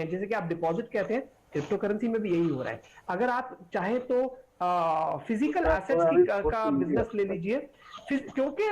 हैं, जैसे कि आप डिपॉजिट कहते हैं, क्रिप्टो करेंसी में भी यही हो रहा है। अगर आप चाहे तो फिजिकल एसेट्स का बिजनेस ले लीजिए, क्योंकि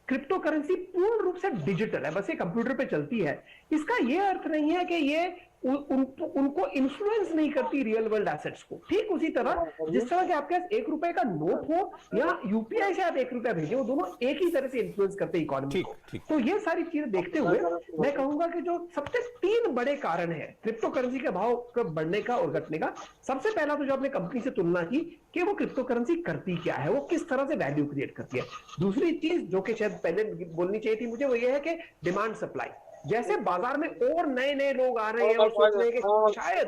क्रिप्टो करेंसी पूर्ण रूप से डिजिटल है, बस ये कंप्यूटर पे चलती है। इसका ये अर्थ नहीं है कि ये उनको इन्फ्लुएंस नहीं करती रियल वर्ल्ड एसेट्स को। ठीक उसी तरह जिस तरह के आपके पास 1 रुपए का नोट हो या यूपीआई से आप 1 रुपया भेजें, वो दोनों एक ही तरह से इन्फ्लुएंस करते हैं इकोनॉमी को। तो ये सारी चीजें देखते हुए मैं कहूंगा कि जो सबसे 3 बड़े कारण है क्रिप्टो करेंसी के भाव का बढ़ने का और घटने का। सबसे पहला तो जो आपने कंपनी से तुलना की कि वो क्रिप्टो करेंसी करती क्या है, वो किस तरह से वैल्यू क्रिएट करती है। दूसरी चीज जो कि शायद पहले बोलनी चाहिए थी मुझे, वो ये है कि डिमांड सप्लाई। जैसे बाजार में और नए नए लोग आ रहे हैं और सोच रहे हैं कि शायद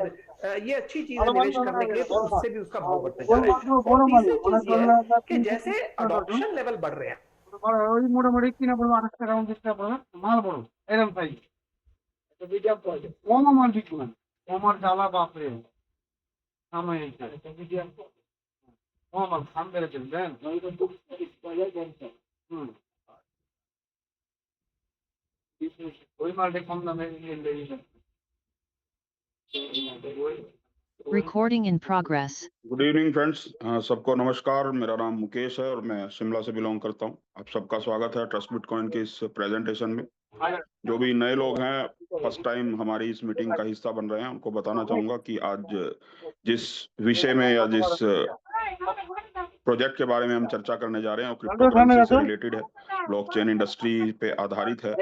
ये अच्छी चीज है निवेश करने के लिए, तो उससे भी उसका भाव बढ़ते जा रहा है। और तीसरी चीज ये है कि जैसे अडॉप्शन लेवल बढ़ रहे हैं, ওই মোটামুটি কিনা পড়বো 28 টাকা 29 টাকা পড়বে মাল বড় এরকম সাইজ কম আমার বিক্রি না আমার জ্বালা বাপরে আমার কম আমার খান বেড়ে দেন ওই মালটা কম দামে Recording in progress. Good evening friends, सबको नमस्कार। मेरा नाम मुकेश है और मैं शिमला से बिलोंग करता हूं। आप सबका स्वागत है ट्रस्ट बिटकॉइन के इस प्रेजेंटेशन में। जो भी नए लोग हैं, फर्स्ट टाइम हमारी इस मीटिंग का हिस्सा बन रहे हैं, उनको बताना चाहूंगा कि आज जिस विषय में या जिस प्रोजेक्ट के बारे में हम चर्चा करने जा रहे हैं वो क्रिप्टो करेंसी से रिलेटेड है, ब्लॉकचेन इंडस्ट्री पे आधारित है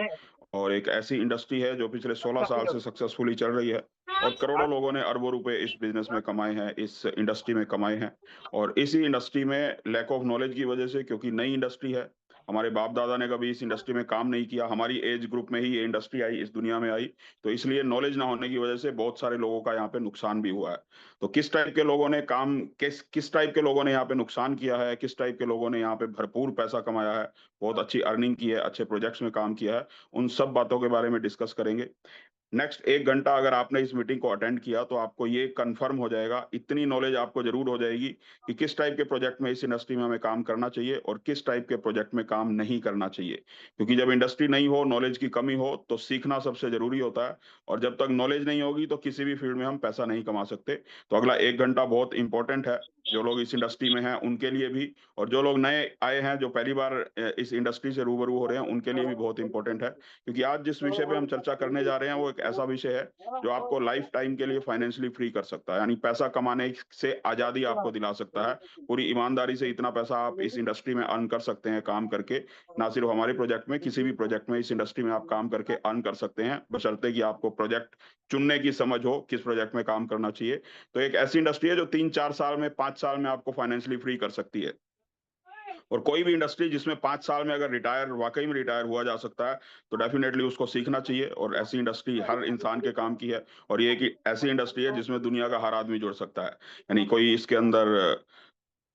और एक ऐसी इंडस्ट्री है जो पिछले 16 साल से सक्सेसफुली चल रही है और करोड़ों लोगों ने अरबों रुपए इस बिजनेस में कमाए हैं, इस इंडस्ट्री में कमाए हैं। और इसी इंडस्ट्री में लैक ऑफ नॉलेज की वजह से, क्योंकि नई इंडस्ट्री है, हमारे बाप दादा ने कभी इस इंडस्ट्री में काम नहीं किया, हमारी एज ग्रुप में ही ये इंडस्ट्री आई, इस दुनिया में आई, तो इसलिए नॉलेज ना होने की वजह से बहुत सारे लोगों का यहाँ पे नुकसान भी हुआ है। तो किस टाइप के लोगों ने काम, किस टाइप के लोगों ने यहाँ पे नुकसान किया है, किस टाइप के लोगों ने यहाँ पे भरपूर पैसा कमाया है, बहुत अच्छी अर्निंग की है, अच्छे प्रोजेक्ट्स में काम किया है, उन सब बातों के बारे में डिस्कस करेंगे। नेक्स्ट 1 घंटा अगर आपने इस मीटिंग को अटेंड किया तो आपको ये कंफर्म हो जाएगा, इतनी नॉलेज आपको जरूर हो जाएगी कि किस टाइप के प्रोजेक्ट में इस इंडस्ट्री में हमें काम करना चाहिए और किस टाइप के प्रोजेक्ट में काम नहीं करना चाहिए। क्योंकि जब इंडस्ट्री नहीं हो, नॉलेज की कमी हो, तो सीखना सबसे जरूरी होता है और जब तक नॉलेज नहीं होगी तो किसी भी फील्ड में हम पैसा नहीं कमा सकते। तो अगला 1 घंटा बहुत इंपॉर्टेंट है, जो लोग इस इंडस्ट्री में हैं उनके लिए भी, और जो लोग नए आए हैं, जो पहली बार इस इंडस्ट्री से रूबरू हो रहे हैं, उनके लिए भी बहुत इंपॉर्टेंट है। क्योंकि आज जिस विषय पे हम चर्चा करने जा रहे हैं वो एक ऐसा विषय है जो आपको लाइफ टाइम के लिए फाइनेंशियली फ्री कर सकता है, यानी पैसा कमाने से आजादी आपको दिला सकता है। पूरी ईमानदारी से इतना पैसा आप इस इंडस्ट्री में अर्न कर सकते हैं काम करके, ना सिर्फ हमारे प्रोजेक्ट में, किसी भी प्रोजेक्ट में इस इंडस्ट्री में आप काम करके अर्न कर सकते हैं, बशर्ते कि आपको प्रोजेक्ट चुनने की समझ हो किस प्रोजेक्ट में काम करना चाहिए। तो एक ऐसी इंडस्ट्री है जो 3-4 साल में, 5 साल में आपको फाइनेंशियली फ्री कर सकती है। और कोई भी इंडस्ट्री जिसमें 5 साल में अगर वाकई में रिटायर हुआ जा सकता है, तो डेफिनेटली उसको सीखना चाहिए। और ऐसी इंडस्ट्री हर इंसान के काम की है और ये एक ऐसी इंडस्ट्री है जिसमें दुनिया का हर आदमी जुड़ सकता है। यानी कोई इसके अंदर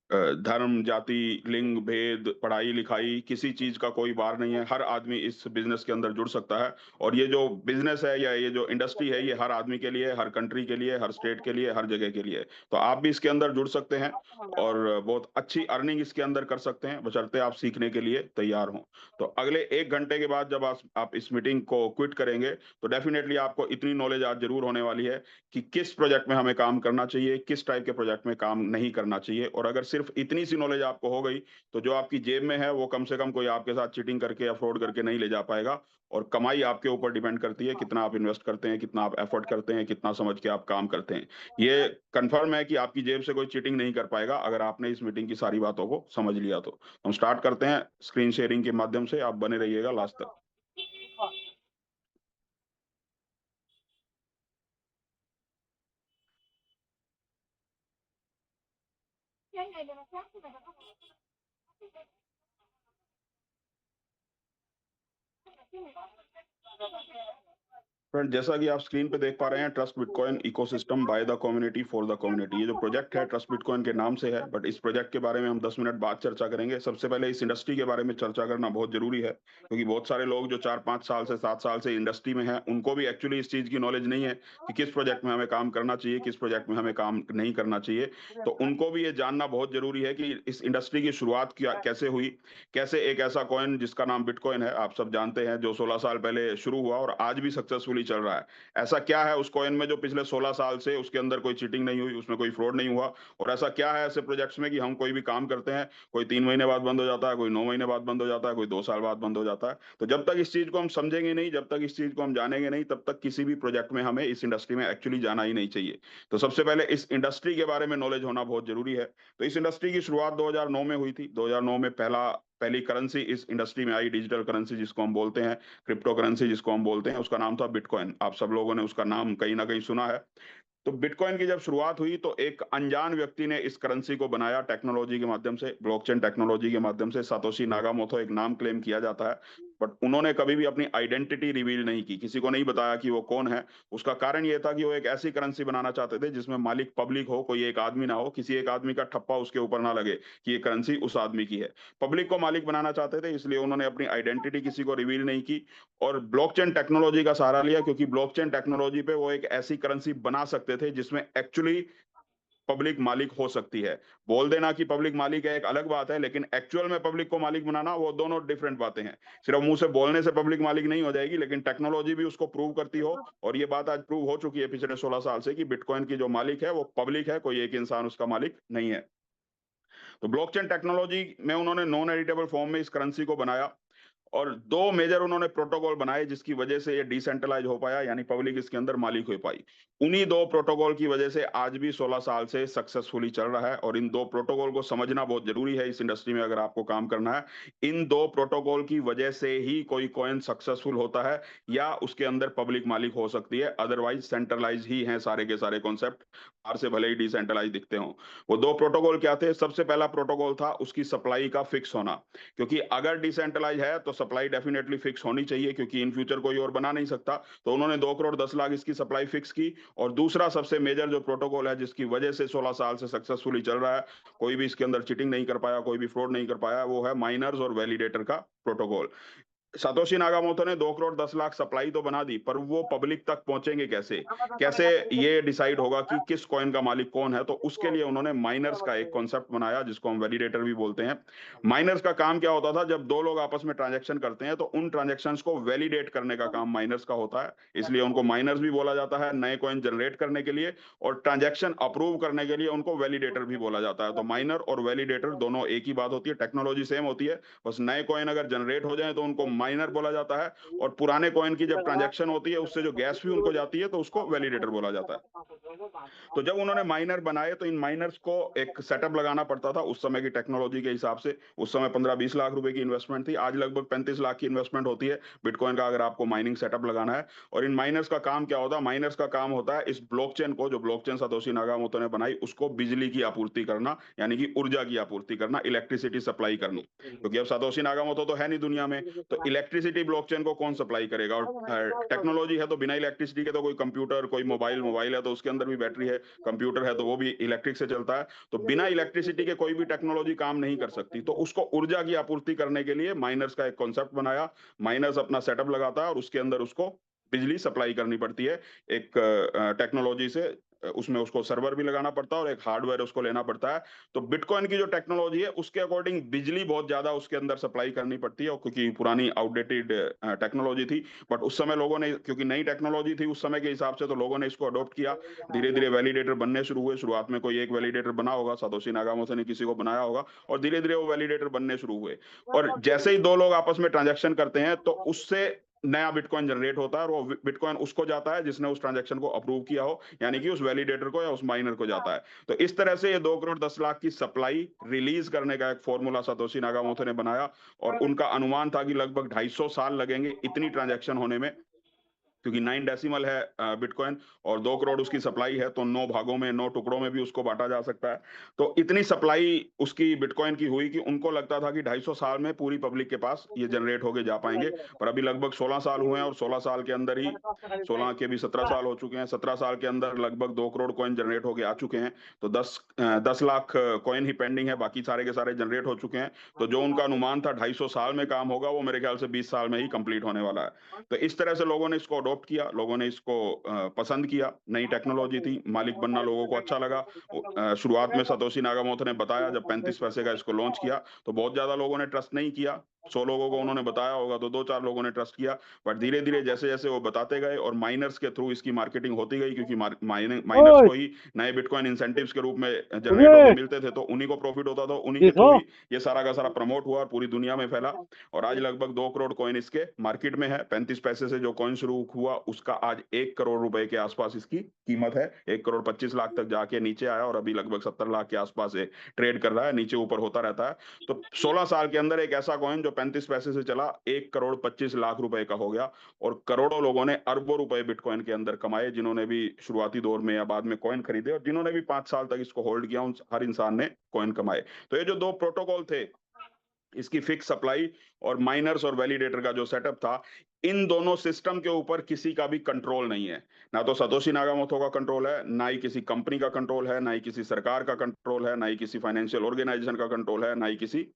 धर्म, जाति, लिंग भेद, पढ़ाई लिखाई, किसी चीज का कोई बार नहीं है, हर आदमी इस बिजनेस के अंदर जुड़ सकता है। और ये जो बिजनेस है या ये जो इंडस्ट्री है, ये हर आदमी के लिए, हर कंट्री के लिए, हर स्टेट के लिए, हर जगह के लिए। तो आप भी इसके अंदर जुड़ सकते हैं और बहुत अच्छी अर्निंग इसके अंदर कर सकते हैं, बशर्ते आप सीखने के लिए तैयार हों। तो अगले 1 घंटे के बाद जब आप इस मीटिंग को क्विट करेंगे तो डेफिनेटली आपको इतनी नॉलेज आज जरूर होने वाली है कि किस प्रोजेक्ट में हमें काम करना चाहिए, किस टाइप के प्रोजेक्ट में काम नहीं करना चाहिए। और अगर सिर्फ इतनी सी नॉलेज आपको हो गई तो जो आपकी जेब में है वो कम से कम कोई आपके साथ चीटिंग करके या फ्रॉड करके नहीं ले जा पाएगा। और कमाई आपके ऊपर डिपेंड करती है, कितना आप इन्वेस्ट करते हैं, कितना आप एफर्ट करते हैं, कितना समझ के आप काम करते हैं। ये कंफर्म है कि आपकी जेब से कोई चीटिंग नहीं कर पाएगा अगर आपने इस मीटिंग की सारी बातों को समझ लिया। तो हम स्टार्ट करते हैं स्क्रीन शेयरिंग के माध्यम से, आप बने रहिएगा लास्ट तक। फ्रेंड, जैसा कि आप स्क्रीन पे देख पा रहे हैं, trust bitcoin ecosystem by the community for the community, ये जो प्रोजेक्ट है ट्रस्ट बिटकॉइन के नाम से है, बट इस प्रोजेक्ट के बारे में हम 10 मिनट बाद चर्चा करेंगे। सबसे पहले इस इंडस्ट्री के बारे में चर्चा करना बहुत जरूरी है, क्योंकि बहुत सारे लोग जो 4-5 साल से 7 साल से इंडस्ट्री में हैं, उनको भी एक्चुअली इस चीज की नॉलेज नहीं है कि किस प्रोजेक्ट में हमें काम करना चाहिए, किस प्रोजेक्ट में हमें काम नहीं करना चाहिए। तो उनको भी ये जानना बहुत जरूरी है कि इस इंडस्ट्री की शुरुआत कैसे हुई, कैसे एक ऐसा कॉइन जिसका नाम बिटकॉइन है, आप सब जानते हैं, जो 16 साल पहले शुरू हुआ और आज भी सक्सेसफुली सक्सेसफुली चल रहा है। ऐसा क्या है उस कॉइन में जो पिछले 16 साल से उसके अंदर कोई चीटिंग नहीं हुई, उसमें कोई फ्रॉड नहीं हुआ? और ऐसा क्या है ऐसे प्रोजेक्ट्स में कि हम कोई भी काम करते हैं, कोई 3 महीने बाद बंद हो जाता है, कोई 9 महीने बाद बंद हो जाता है, कोई 2 साल बाद बंद हो जाता है। तो जब तक इस चीज़ को हम समझेंगे नहीं, जब तक इस चीज़ को हम जानेंगे नहीं, तब तक किसी भी प्रोजेक्ट में हमें इस इंडस्ट्री में एक्चुअली जाना ही नहीं चाहिए। तो सबसे पहले इस इंडस्ट्री के बारे में नॉलेज होना बहुत ज़रूरी है। तो इस इंडस्ट्री की शुरुआत 2009 में हुई थी। 2009 में पहली करेंसी इस इंडस्ट्री में आई, डिजिटल करेंसी जिसको हम बोलते हैं, क्रिप्टो करेंसी जिसको हम बोलते हैं, उसका नाम था बिटकॉइन। आप सब लोगों ने उसका नाम कहीं न कहीं सुना है। तो बिटकॉइन की जब शुरुआत हुई तो एक अनजान व्यक्ति ने इस करेंसी को बनाया टेक्नोलॉजी के माध्यम से, ब्लॉकचेन टेक्नोलॉजी के माध्यम से। सातोशी नाकामोटो एक नाम क्लेम किया जाता है, बट उन्होंने कभी भी अपनी आइडेंटिटी रिवील नहीं की, किसी को नहीं बताया कि वो कौन है। उसका कारण ये था कि वो एक ऐसी करेंसी बनाना चाहते थे जिसमें मालिक पब्लिक हो, कोई एक आदमी ना हो, किसी एक आदमी का ठप्पा उसके ऊपर ना लगे कि ये करेंसी उस आदमी की है। पब्लिक को मालिक बनाना चाहते थे, इसलिए उन्होंने अपनी आइडेंटिटी किसी को रिवील नहीं की और ब्लॉकचेन टेक्नोलॉजी का सहारा लिया, क्योंकि ब्लॉकचेन टेक्नोलॉजी पे वो एक ऐसी करेंसी बना सकते थे जिसमें एक्चुअली पब्लिक मालिक हो सकती है। बोल देना कि पब्लिक मालिक है एक अलग बात है, लेकिन एक्चुअल में पब्लिक को मालिक बनाना वो दोनों डिफरेंट बातें हैं। सिर्फ मुँह से बोलने से पब्लिक मालिक नहीं हो जाएगी, लेकिन टेक्नोलॉजी भी उसको प्रूव करती हो, और ये बात आज प्रूव हो चुकी है पिछले 16 साल से कि बिटकॉइन की जो मालिक है वो पब्लिक है, कोई एक इंसान उसका मालिक नहीं है। तो ब्लॉकचेन टेक्नोलॉजी में उन्होंने नॉन एडिटेबल फॉर्म में इस करेंसी को बनाया और 2 मेजर उन्होंने प्रोटोकॉल बनाए जिसकी वजह से ये डिसेंट्रलाइज़ हो पाया, यानी पब्लिक इसके अंदर मालिक हो पाई। उन्हीं 2 प्रोटोकॉल की वजह से आज भी 16 साल से सक्सेसफुली चल रहा है, और इन 2 प्रोटोकॉल को समझना बहुत ज़रूरी है इस इंडस्ट्री में अगर आपको काम करना है। इन 2 प्रोटोकॉल की वजह से ही कोई कॉइन सक्सेसफुल होता है या उसके अंदर पब्लिक मालिक हो सकती है, अदरवाइज़ सेंट्रलाइज़ ही हैं सारे के सारे कॉन्सेप्ट, बाहर से भले ही डिसेंट्रलाइज़ दिखते हों। वो 2 प्रोटोकॉल क्या थे? सबसे पहला प्रोटोकॉल था उसकी सप्लाई का फिक्स होना, क्योंकि अगर डिसेंट्रलाइज़ है तो सप्लाई डेफिनिटली फिक्स होनी चाहिए, क्योंकि इन फ्यूचर कोई और बना नहीं सकता। तो उन्होंने 2 करोड़ 10 लाख इसकी सप्लाई फिक्स की। और दूसरा सबसे मेजर जो प्रोटोकॉल है जिसकी वजह से 16 साल से सक्सेसफुली चल रहा है, कोई भी इसके अंदर चीटिंग नहीं कर पाया, कोई भी फ्रॉड नहीं कर पाया, वो है माइनर्स और वैलिडेटर का प्रोटोकॉल। सातोशी नाकामोटो ने 2 करोड़ 10 लाख सप्लाई तो बना दी, पर वो पब्लिक तक पहुँचेंगे कैसे? कैसे ये डिसाइड होगा कि किस कॉइन का मालिक कौन है? तो उसके लिए उन्होंने माइनर्स का एक कॉन्सेप्ट बनाया जिसको हम वैलिडेटर भी बोलते हैं। माइनर्स का काम क्या होता था? जब 2 लोग आपस में ट्रांज़ैक्शन करते हैं तो उन ट्रांज़ैक्शंस को वैलिडेट करने का काम माइनर्स का होता है। इसलिए उनको माइनर्स भी बोला जाता है, नए कॉइन जनरेट करने के लिए, और ट्रांज़ैक्शन अप्रूव करने के लिए उनको वैलिडेटर भी बोला जाता है। तो माइनर और वैलिडेटर दोनों एक ही बात होती है, टेक्नोलॉजी सेम होती है, बस नए कॉइन अगर जनरेट हो जाएँ तो उनको माइनर बोला जाता है, और पुराने कॉइन की जब ट्रांजैक्शन होती है उससे जो गैस फी उनको जाती है तो उसको वैलिडेटर बोला जाता है। तो जब उन्होंने माइनर बनाए तो इन माइनर्स को एक सेटअप लगाना पड़ता था उस समय की टेक्नोलॉजी के हिसाब से। उस समय 15-20 लाख रुपए की इन्वेस्टमेंट थी, आज लगभग 35 लाख की इन्वेस्टमेंट होती है बिटकॉइन का अगर आपको माइनिंग सेटअप लगाना है। और इन माइनर्स का काम क्या होता है? माइनर्स का काम होता है इस ब्लॉकचेन को, जो ब्लॉकचेन सातोशी नाकामोटो ने बनाई, उसको बिजली की आपूर्ति करना, यानी कि ऊर्जा की आपूर्ति करना, इलेक्ट्रिसिटी सप्लाई करनी। क्योंकि अब सातोशी नाकामोटो तो है नहीं दुनिया में, तो इलेक्ट्रिसिटी ब्लॉकचेन को कौन सप्लाई करेगा? और टेक्नोलॉजी है तो बिना इलेक्ट्रिसिटी के तो कोई कंप्यूटर, कोई मोबाइल है तो उसके अंदर भी बैटरी है, कंप्यूटर है तो वो भी इलेक्ट्रिक से चलता है। तो बिना इलेक्ट्रिसिटी के कोई भी टेक्नोलॉजी काम नहीं कर सकती। तो उसको ऊर्जा की आपूर्ति करने के लिए माइनर्स का एक कॉन्सेप्ट बनाया। माइनर्स अपना सेटअप लगाता है और उसके अंदर उसको बिजली सप्लाई करनी पड़ती है एक टेक्नोलॉजी से। उसमें उसको सर्वर भी लगाना पड़ता है और एक हार्डवेयर उसको लेना पड़ता है। तो बिटकॉइन की जो टेक्नोलॉजी है उसके अकॉर्डिंग बिजली बहुत ज़्यादा उसके अंदर सप्लाई करनी पड़ती है, और क्योंकि पुरानी आउटडेटेड टेक्नोलॉजी थी। बट उस समय लोगों ने, क्योंकि नई टेक्नोलॉजी थी उस समय के हिसाब से, तो लोगों ने इसको अडॉप्ट किया। धीरे-धीरे वैलिडेटर बनने शुरू हुए। शुरुआत में कोई एक वैलिडेटर बना होगा, सातोशी नाकामोटो ने किसी को बनाया होगा, और धीरे-धीरे वो वैलिडेटर बनने शुरू हुए। और जैसे ही 2 लोग आपस में ट्रांज़ैक्शन करते हैं तो उससे नया बिटकॉइन जनरेट होता है, और वो बिटकॉइन उसको जाता है जिसने उस ट्रांजैक्शन को अप्रूव किया हो, यानी कि उस वैलिडेटर को या उस माइनर को जाता है। तो इस तरह से ये 2 करोड़ 10 लाख की सप्लाई रिलीज़ करने का एक फ़ॉर्मूला सातोशी नाकामोटो ने बनाया, और उनका अनुमान था कि लगभग 250 साल लगेंगे इतनी ट्रांजैक्शन होने में। क्योंकि 9 डेसिमल है बिटकॉइन, और 2 करोड़ उसकी सप्लाई है, तो 9 भागों में, 9 टुकड़ों में भी उसको बाँटा जा सकता है। तो इतनी सप्लाई उसकी बिटकॉइन की हुई कि उनको लगता था कि 250 साल में पूरी पब्लिक के पास ये जनरेट होके जा पाएँगे। पर अभी लगभग 16 साल हुए हैं, और 16 साल के अंदर ही, 16 के भी 17 साल हो चुके हैं। 17 साल के अंदर लगभग 2 करोड़ कॉइन जनरेट होके आ चुके हैं। तो 10 लाख कॉइन ही पेंडिंग है, बाकी सारे के सारे जनरेट हो चुके हैं। तो जो उनका अनुमान था 250 साल में काम होगा, वो मेरे ख्याल से 20 साल में ही कंप्लीट होने वाला है। तो इस तरह से लोगों ने इसको अडॉप्ट किया, लोगों ने इसको पसंद किया। नई टेक्नोलॉजी थी, मालिक बनना लोगों को अच्छा लगा। शुरुआत में सातोशी नाकामोटो ने बताया, जब 35 पैसे का इसको लॉन्च किया, तो बहुत ज़्यादा लोगों ने ट्रस्ट नहीं किया। 100 लोगों को उन्होंने बताया होगा तो 2-4 लोगों ने ट्रस्ट किया। बट धीरे-धीरे जैसे-जैसे वो बताते गए और माइनर्स के थ्रू इसकी मार्केटिंग होती गई, क्योंकि माइनर्स ओए, को ही नए बिटकॉइन इंसेंटिव्स के रूप में जनरेट सुनिए, होके मिलते थे, तो उन्हीं को प्रॉफिट होता था, उन्हीं के थ्रू देखो, ही ये सारा का सारा प्रमोट हुआ और पूरी दुनिया में फैला। और आज लगभग 2 करोड़ कॉइन इसके मार्केट में है। 35 पैसे से जो कॉइन शुरू हुआ उसका आज 1 करोड़ रुपए के आसपास इसकी कीमत है। 1 करोड़ 25 लाख तक जाके नीचे आया और अभी लगभग 70 लाख के आसपास ये ट्रेड कर रहा है, नीचे ऊपर होता रहता है। तो 16 साल के अंदर एक ऐसा कॉइन जो 35 पैसे से चला 1 करोड़ 25 लाख रुपए का हो गया और करोड़ों लोगों ने अरबों रुपए बिटकॉइन के अंदर कमाए, जिन्होंने भी शुरुआती दौर में या बाद में कॉइन खरीदे और जिन्होंने भी 5 साल तक इसको होल्ड किया, उन हर इंसान ने कॉइन कमाए। तो ये जो 2 प्रोटोकॉल थे, इसकी फिक्स सप्लाई और माइनर्स और वैलिडेटर का जो सेटअप था, इन दोनों सिस्टम के ऊपर किसी का भी कंट्रोल नहीं है। ना तो सतोशी नाकामोटो का कंट्रोल है, ना ही किसी कंपनी का कंट्रोल है, ना ही किसी सरकार का कंट्रोल है, ना ही किसी फाइनेंशियल ऑर्गेनाइजेशन का कंट्रोल है, ना ही किसी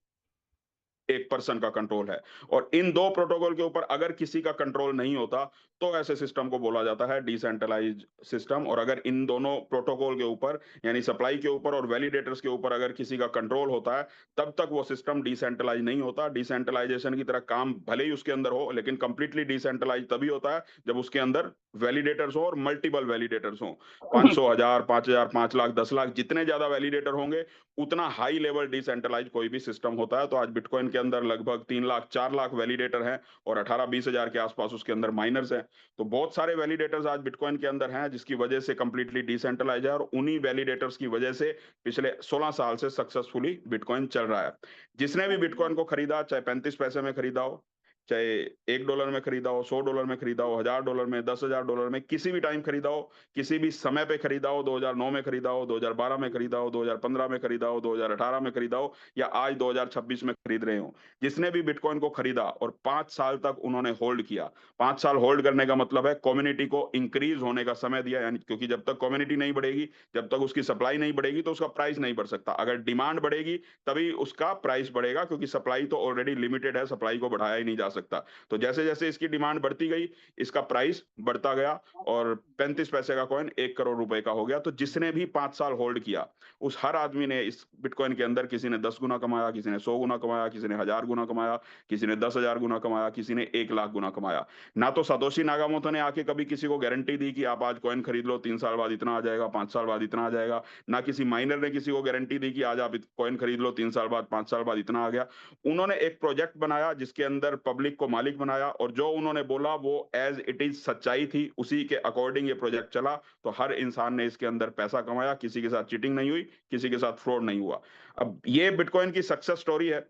एक पर्सन का कंट्रोल है। और इन 2 प्रोटोकॉल के ऊपर अगर किसी का कंट्रोल नहीं होता, तो ऐसे सिस्टम को बोला जाता है डिसेंट्रलाइज्ड सिस्टम। और अगर इन दोनों प्रोटोकॉल के ऊपर यानी सप्लाई के ऊपर और वैलिडेटर्स के ऊपर अगर किसी का कंट्रोल होता है, तब तक वो सिस्टम डिसेंट्रलाइज नहीं होता। डिसेंट्रलाइजेशन की तरह काम भले ही उसके अंदर हो, लेकिन कंप्लीटली डिसेंट्रलाइज तभी होता है जब उसके अंदर वैलिडेटर्स हो और मल्टीपल वैलिडेटर्स हो। 500, 1000, 5000, 5 लाख, 10 लाख जितने ज्यादा वैलिडेटर होंगे, उतना हाई लेवल डिसेंट्रलाइज कोई भी सिस्टम होता है। तो आज बिटकॉइन के अंदर लगभग 3 लाख 4 लाख वैलिडेटर हैं और 18-20 हजार के आसपास उसके अंदर माइनर्स हैं। तो बहुत सारे वैलिडेटर्स आज बिटकॉइन के अंदर हैं, जिसकी वजह से कंप्लीटली डिसेंट्रलाइज है और उन्हीं वैलिडेटर्स की वजह से पिछले 16 साल से सक्सेसफुली बिटकॉइन चल रहा है। जिसने भी बिटकॉइन को खरीदा, चाहे 35 पैसे में खरीदा हो, चाहे $1 में खरीदा हो, $100 में खरीदा हो, $1000 में, $10,000 में, किसी भी टाइम खरीदा हो, किसी भी समय पे खरीदा हो, 2009 में खरीदा हो, 2012 में खरीदा हो, 2015 में खरीदा हो, 2018 में खरीदा हो या आज 2026 में खरीद रहे हो। जिसने भी बिटकॉइन को खरीदा और 5 साल तक उन्होंने होल्ड किया। 5 साल होल्ड करने का मतलब है कम्युनिटी को इंक्रीज होने का समय दिया, यानी क्योंकि जब तक कम्युनिटी नहीं बढ़ेगी, जब तक उसकी सप्लाई नहीं बढ़ेगी, तो उसका प्राइस नहीं बढ़ सकता। अगर डिमांड बढ़ेगी तभी उसका प्राइस बढ़ेगा, क्योंकि सप्लाई तो ऑलरेडी लिमिटेड है, सप्लाई को बढ़ाया ही नहीं जा सकता। तो जैसे-जैसे इसकी डिमांड बढ़ती गई, इसका प्राइस बढ़ता गया और 35 पैसे का कॉइन 1 करोड़ रुपए का हो गया। तो जिसने भी 5 साल होल्ड किया, उस हर आदमी ने इस बिटकॉइन के अंदर किसी ने 10 गुना कमाया, किसी ने 100 गुना कमाया, किसी ने 1000 गुना कमाया, किसी ने 10,000 गुना कमाया, किसी ने 1 लाख गुना कमाया। ना तो सातोशी नाकामोटो ने आके कभी किसी को गारंटी दी कि आप आज कॉइन खरीद लो, 3 साल बाद इतना आ जाएगा, 5 साल बाद इतना आ जाएगा। ना किसी माइनर ने किसी को गारंटी दी कि आज आप कॉइन खरीद लो, 3 साल बाद, 5 साल बाद इतना आ गया। उन्होंने एक प्रोजेक्ट बनाया जिसके अंदर पब्लिक को मालिक बनाया और जो उन्होंने बोला वो एज इट इज सच्चाई थी, उसी के अकॉर्डिंग ये प्रोजेक्ट चला। तो हर इंसान ने इसके अंदर पैसा कमाया, किसी के साथ चीटिंग नहीं हुई, किसी के साथ फ्रॉड नहीं हुआ। अब ये बिटकॉइन की सक्सेस स्टोरी है।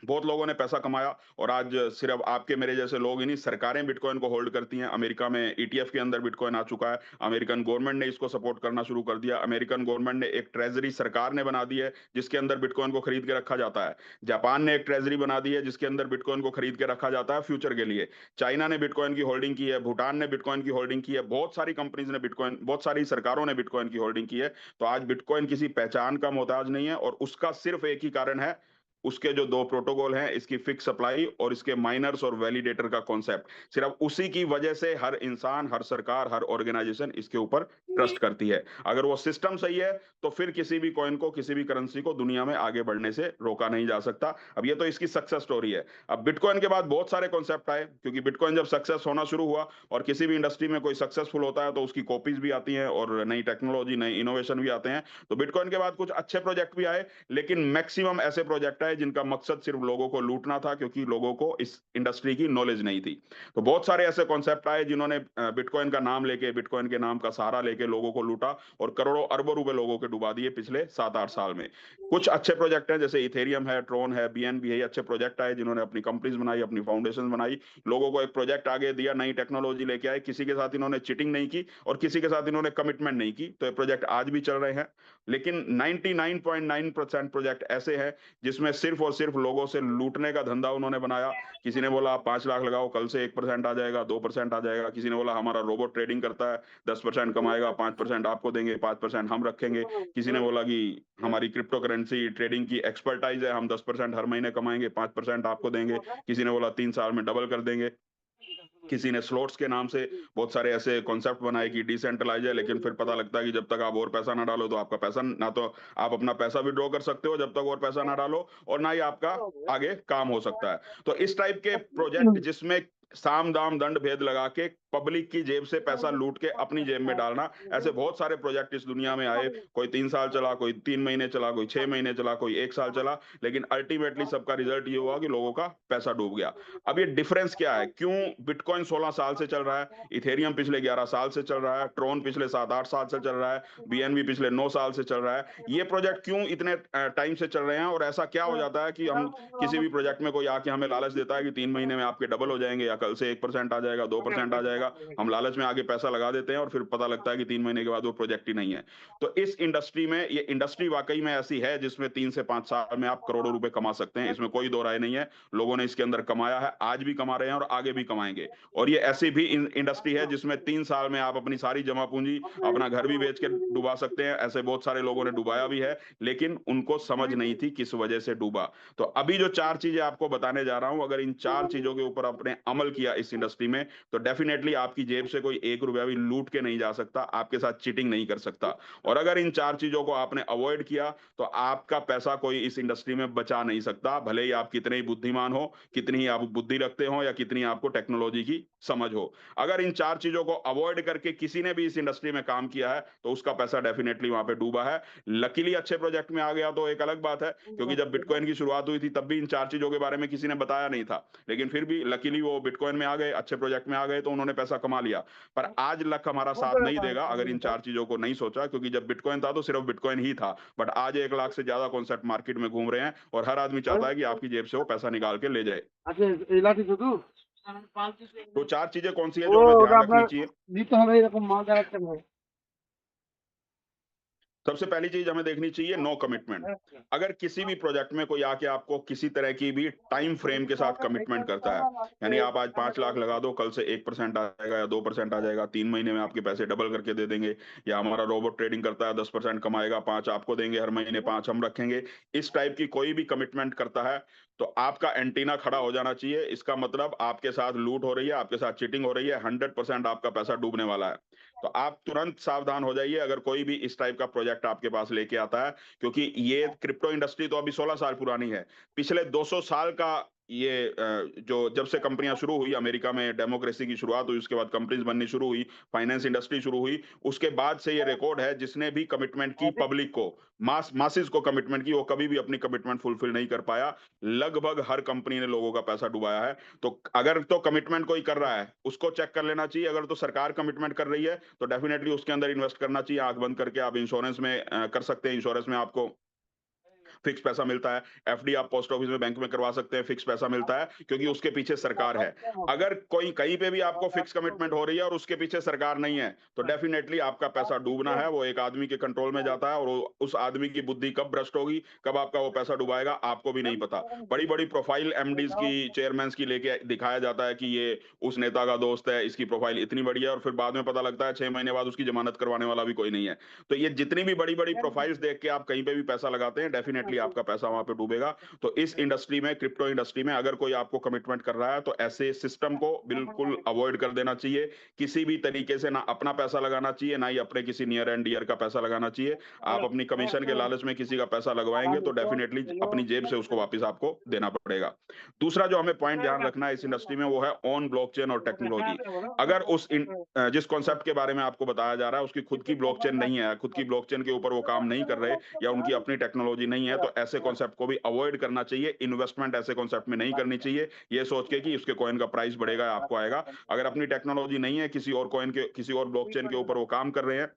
बहुत लोगों ने पैसा कमाया और आज सिर्फ आपके मेरे जैसे लोग ही नहीं, सरकारें बिटकॉइन को होल्ड करती हैं। अमेरिका में ईटीएफ के अंदर बिटकॉइन आ चुका है। अमेरिकन गवर्नमेंट ने इसको सपोर्ट करना शुरू कर दिया। अमेरिकन गवर्नमेंट ने एक ट्रेजरी सरकार ने बना दी है जिसके अंदर बिटकॉइन को खरीद के रखा जाता है। जापान ने एक ट्रेजरी बना दी है जिसके अंदर बिटकॉइन को खरीद के रखा जाता है फ्यूचर के लिए। चाइना ने बिटकॉइन की होल्डिंग की है, भूटान ने बिटकॉइन की होल्डिंग की है, बहुत सारी कंपनीज ने बिटकॉइन, बहुत सारी सरकारों ने बिटकॉइन की होल्डिंग की है। तो आज बिटकॉइन किसी पहचान का मोहताज नहीं है और उसका सिर्फ एक ही कारण है, उसके जो 2 प्रोटोकॉल हैं, इसकी फिक्स सप्लाई और इसके माइनर्स और वैलिडेटर का कॉन्सेप्ट। सिर्फ उसी की वजह से हर इंसान, हर सरकार, हर ऑर्गेनाइजेशन इसके ऊपर ट्रस्ट करती है। अगर वो सिस्टम सही है, तो फिर किसी भी कॉइन को, किसी भी करेंसी को दुनिया में आगे बढ़ने से रोका नहीं जा सकता। अब ये तो इसकी सक्सेस स्टोरी है। अब बिटकॉइन के बाद बहुत सारे कॉन्सेप्ट आए, क्योंकि बिटकॉइन जब सक्सेस होना शुरू हुआ और किसी भी इंडस्ट्री में कोई सक्सेसफुल होता है, तो उसकी कॉपीज भी आती हैं और नई टेक्नोलॉजी, नए इनोवेशन भी आते हैं। तो बिटकॉइन के बाद कुछ अच्छे प्रोजेक्ट भी आए, लेकिन मैक्सिमम ऐसे प्रोजेक्ट आए जिनका मकसद सिर्फ लोगों को लूटना था, क्योंकि लोगों को इस इंडस्ट्री की नॉलेज नहीं थी। तो बहुत सारे ऐसे कॉन्सेप्ट आए जिन्होंने बिटकॉइन का नाम लेके, बिटकॉइन के नाम का सहारा लेके लोगों को लूटा और करोड़ों अरबों रुपए लोगों के डुबा दिए पिछले 7-8 साल में। कुछ अच्छे प्रोजेक्ट हैं, जैसे इथेरियम है, ट्रोन है, बीएनबी है, ये अच्छे प्रोजेक्ट आए जिन्होंने अपनी कंपनीज बनाई, अपनी फाउंडेशन बनाई, लोगों को एक प्रोजेक्ट आगे दिया, नई टेक्नोलॉजी लेके आए। किसी के साथ इन्होंने चीटिंग नहीं की और किसी के साथ इन्होंने कमिटमेंट नहीं की। तो ये प्रोजेक्ट आज भी चल रहे हैं। लेकिन 99.9% प्रोजेक्ट ऐसे हैं जिसमें सिर्फ और सिर्फ लोगों से लूटने का धंधा उन्होंने बनाया। किसी ने बोला आप 5 लाख लगाओ, कल से 1% आ जाएगा, 2% आ जाएगा। किसी ने बोला हमारा रोबोट ट्रेडिंग करता है, 10% कमाएगा, 5% आपको देंगे, 5% हम रखेंगे। किसी ने बोला कि हमारी क्रिप्टो करेंसी ट्रेडिंग की एक्सपर्टाइज है, हम 10% हर महीने कमाएंगे, 5% आपको देंगे। किसी ने बोला 3 साल में डबल कर देंगे। किसी ने स्लॉट्स के नाम से बहुत सारे ऐसे कॉन्सेप्ट बनाए कि डिसेंट्रलाइज है, लेकिन फिर पता लगता है कि जब तक आप और पैसा ना डालो तो आपका पैसा ना तो आप अपना पैसा विड्रॉ कर सकते हो जब तक और पैसा ना डालो, और ना ही आपका आगे काम हो सकता है। तो इस टाइप के प्रोजेक्ट जिसमें साम दाम दंड भेद लगा के पब्लिक की जेब से पैसा लूट के अपनी जेब में डालना, ऐसे बहुत सारे प्रोजेक्ट इस दुनिया में आए। कोई 3 साल चला, कोई 3 महीने चला, कोई 6 महीने चला, कोई 1 साल चला, लेकिन अल्टीमेटली सबका रिजल्ट ये हुआ कि लोगों का पैसा डूब गया। अब ये डिफरेंस क्या है? क्यों बिटकॉइन 16 साल से चल रहा है, इथेरियम पिछले 11 साल से चल रहा है, ट्रोन पिछले 7-8 साल से चल रहा है, बीएनबी पिछले 9 साल से चल रहा है। ये प्रोजेक्ट क्यों इतने टाइम से चल रहे हैं, और ऐसा क्या हो जाता है कि हम किसी भी प्रोजेक्ट में कोई आके हमें लालच देता है कि 3 महीने में आपके डबल हो जाएँगे, या कल से 1% आ जाएगा, 2% आ जाएगा। हम लालच में आगे पैसा लगा देते हैं और फिर पता लगता है कि 3 महीने के बाद वो प्रोजेक्ट ही नहीं है। तो इस इंडस्ट्री में, ये इंडस्ट्री वाक़ई में ऐसी है जिसमें 3 से 5 साल में आप करोड़ों रुपए कमा सकते हैं। इसमें कोई दो राय नहीं है। लोगों ने इसके अंदर कमाया है, आज भी कमा रहे हैं और आगे भी कमाएँगे। और ये ऐसी भी इंडस्ट्री है जिसमें 3 साल में आप अपनी सारी जमा पूँजी, अपना घर भी बेच के डुबा सकते हैं। ऐसे बहुत सारे लोगों ने डुबाया भी है, लेकिन उनको समझ नहीं थी किस वजह से डूबा। तो अभी जो 4 चीज़ें आपको बताने जा रहा हूँ, अगर इन 4 चीज़ों के ऊपर आपने अमल किया इस इंडस्ट्री में, तो डेफिनिटली आपकी जेब से कोई 1 रुपया भी लूट के नहीं जा सकता, आपके साथ चीटिंग नहीं कर सकता। और अगर इन 4 चीज़ों को आपने अवॉइड किया, तो आपका पैसा कोई इस इंडस्ट्री में बचा नहीं सकता, भले ही आप कितने ही बुद्धिमान हो, कितनी ही आप बुद्धि रखते हो, या कितनी आपको टेक्नोलॉजी की समझ हो। अगर इन 4 चीज़ों को अवॉइड करके किसी ने भी इस इंडस्ट्री में काम किया है, तो उसका पैसा डेफिनिटली वहाँ पे डूबा है। लकीली अच्छे प्रोजेक्ट में आ गया तो एक अलग बात है, क्योंकि जब बिटकॉइन की शुरुआत हुई थी तब भी इन 4 चीज़ों के बारे में किसी ने बताया नहीं था। लेकिन फिर भी लकीली वो बिटकॉइन में आ गए, अच्छे प्रोजेक्ट में आ गए, तो उन्होंने पैसा कमा लिया। पर आज लक हमारा साथ नहीं देगा अगर इन 4 चीज़ों को नहीं सोचा, क्योंकि जब बिटकॉइन था तो सिर्फ बिटकॉइन ही था। बट आज 1 लाख से ज़्यादा कॉन्सेप्ट मार्केट में घूम रहे हैं, और हर आदमी चाहता है कि आपकी जेब से वो पैसा निकाल के ले जाए। আচ্ছা এই লাঠি শুধু? तो 4 चीज़ें कौन-सी हैं ও जो हमें ওটা ध्यान আপনার रखनी चाहिए? দিতে হবে এরকम মাল দেখাচ্ছে ভাই। सबसे पहली चीज़ हमें देखनी चाहिए, नो कमिटमेंट। अगर किसी भी प्रोजेक्ट में कोई आके आपको किसी तरह की भी टाइम फ्रेम के साथ कमिटमेंट करता है, यानी आप आज 5 लाख लगा दो, कल से 1% आ जाएगा या 2% आ जाएगा, 3 महीने में आपके पैसे डबल करके दे देंगे, या हमारा रोबोट ट्रेडिंग करता है 10% कमाएगा, 5 आपको देंगे, हर महीने 5 हम रखेंगे। इस टाइप की कोई भी कमिटमेंट करता है, तो आपका एंटीना खड़ा हो जाना चाहिए। इसका मतलब आपके साथ लूट हो रही है, आपके साथ चीटिंग हो रही है, 100% आपका पैसा डूबने वाला है। तो आप तुरंत सावधान हो जाइए अगर कोई भी इस टाइप का प्रोजेक्ट आपके पास लेके आता है, क्योंकि ये क्रिप्टो इंडस्ट्री तो अभी 16 साल पुरानी है। पिछले 200 साल का ये जो जब से कंपनियां शुरू हुई, अमेरिका में डेमोक्रेसी की शुरुआत हुई, उसके बाद कंपनीज बननी शुरू हुई, फाइनेंस इंडस्ट्री शुरू हुई, उसके बाद से ये रिकॉर्ड है, जिसने भी कमिटमेंट की पब्लिक को, मासेस को कमिटमेंट की, वो कभी भी अपनी कमिटमेंट फुलफिल नहीं कर पाया। लगभग हर कंपनी ने लोगों का पैसा डुबाया है। तो अगर तो कमिटमेंट कोई कर रहा है, उसको चेक कर लेना चाहिए। अगर तो सरकार कमिटमेंट कर रही है, तो डेफिनिटली उसके अंदर इन्वेस्ट करना चाहिए। आंख बंद करके आप इंश्योरेंस में कर सकते हैं। इंश्योरेंस में आपको फिक्स पैसा मिलता है। एफडी आप पोस्ट ऑफिस में, बैंक में करवा सकते हैं, फिक्स पैसा मिलता है, क्योंकि उसके पीछे सरकार है। अगर कोई कहीं पे भी आपको फिक्स कमिटमेंट हो रही है और उसके पीछे सरकार नहीं है, तो डेफिनेटली आपका पैसा डूबना है। वो एक आदमी के कंट्रोल में जाता है, और उस आदमी की बुद्धि कब भ्रष्ट होगी, कब आपका वो पैसा डुबाएगा, आपको भी नहीं पता। बड़ी बड़ी प्रोफाइल एमडीज की, चेयरमैन की लेके दिखाया जाता है कि ये उस नेता का दोस्त है, इसकी प्रोफाइल इतनी बड़ी है, और फिर बाद में पता लगता है 6 महीने बाद उसकी जमानत करवाने वाला भी कोई नहीं है। तो ये जितनी भी बड़ी बड़ी प्रोफाइल्स देख के आप कहीं पे भी पैसा लगाते हैं, डेफिनेटली आपका पैसा वहां पे डूबेगा। तो इस इंडस्ट्री में, क्रिप्टो इंडस्ट्री में, अगर कोई आपको कमिटमेंट कर रहा है, तो ऐसे सिस्टम को बिल्कुल अवॉइड कर देना चाहिए। किसी भी तरीके से ना अपना पैसा लगाना चाहिए, ना ही अपने किसी नियर एंड डियर का पैसा लगाना चाहिए। आप अपनी कमीशन के लालच में किसी का पैसा लगवाएंगे, तो डेफिनेटली अपनी जेब से उसको वापस आपको देना पड़ेगा। दूसरा जो हमें पॉइंट ध्यान रखना है इस इंडस्ट्री में, वो है ऑन ब्लॉकचेन और टेक्नोलॉजी। अगर जिस कॉन्सेप्ट के बारे में आपको बताया जा रहा है, उसकी खुद की ब्लॉकचेन नहीं है, खुद की ब्लॉकचेन के ऊपर वो काम नहीं कर रहे, या उनकी अपनी टेक्नोलॉजी नहीं है, तो ऐसे कॉन्सेप्ट को भी अवॉइड करना चाहिए। इन्वेस्टमेंट ऐसे कॉन्सेप्ट में नहीं करनी चाहिए, ये सोच के कि उसके कॉइन का प्राइस बढ़ेगा या आपको आएगा। अगर अपनी टेक्नोलॉजी नहीं है, किसी और कॉइन के, किसी और ब्लॉकचेन के ऊपर वो काम कर रहे हैं,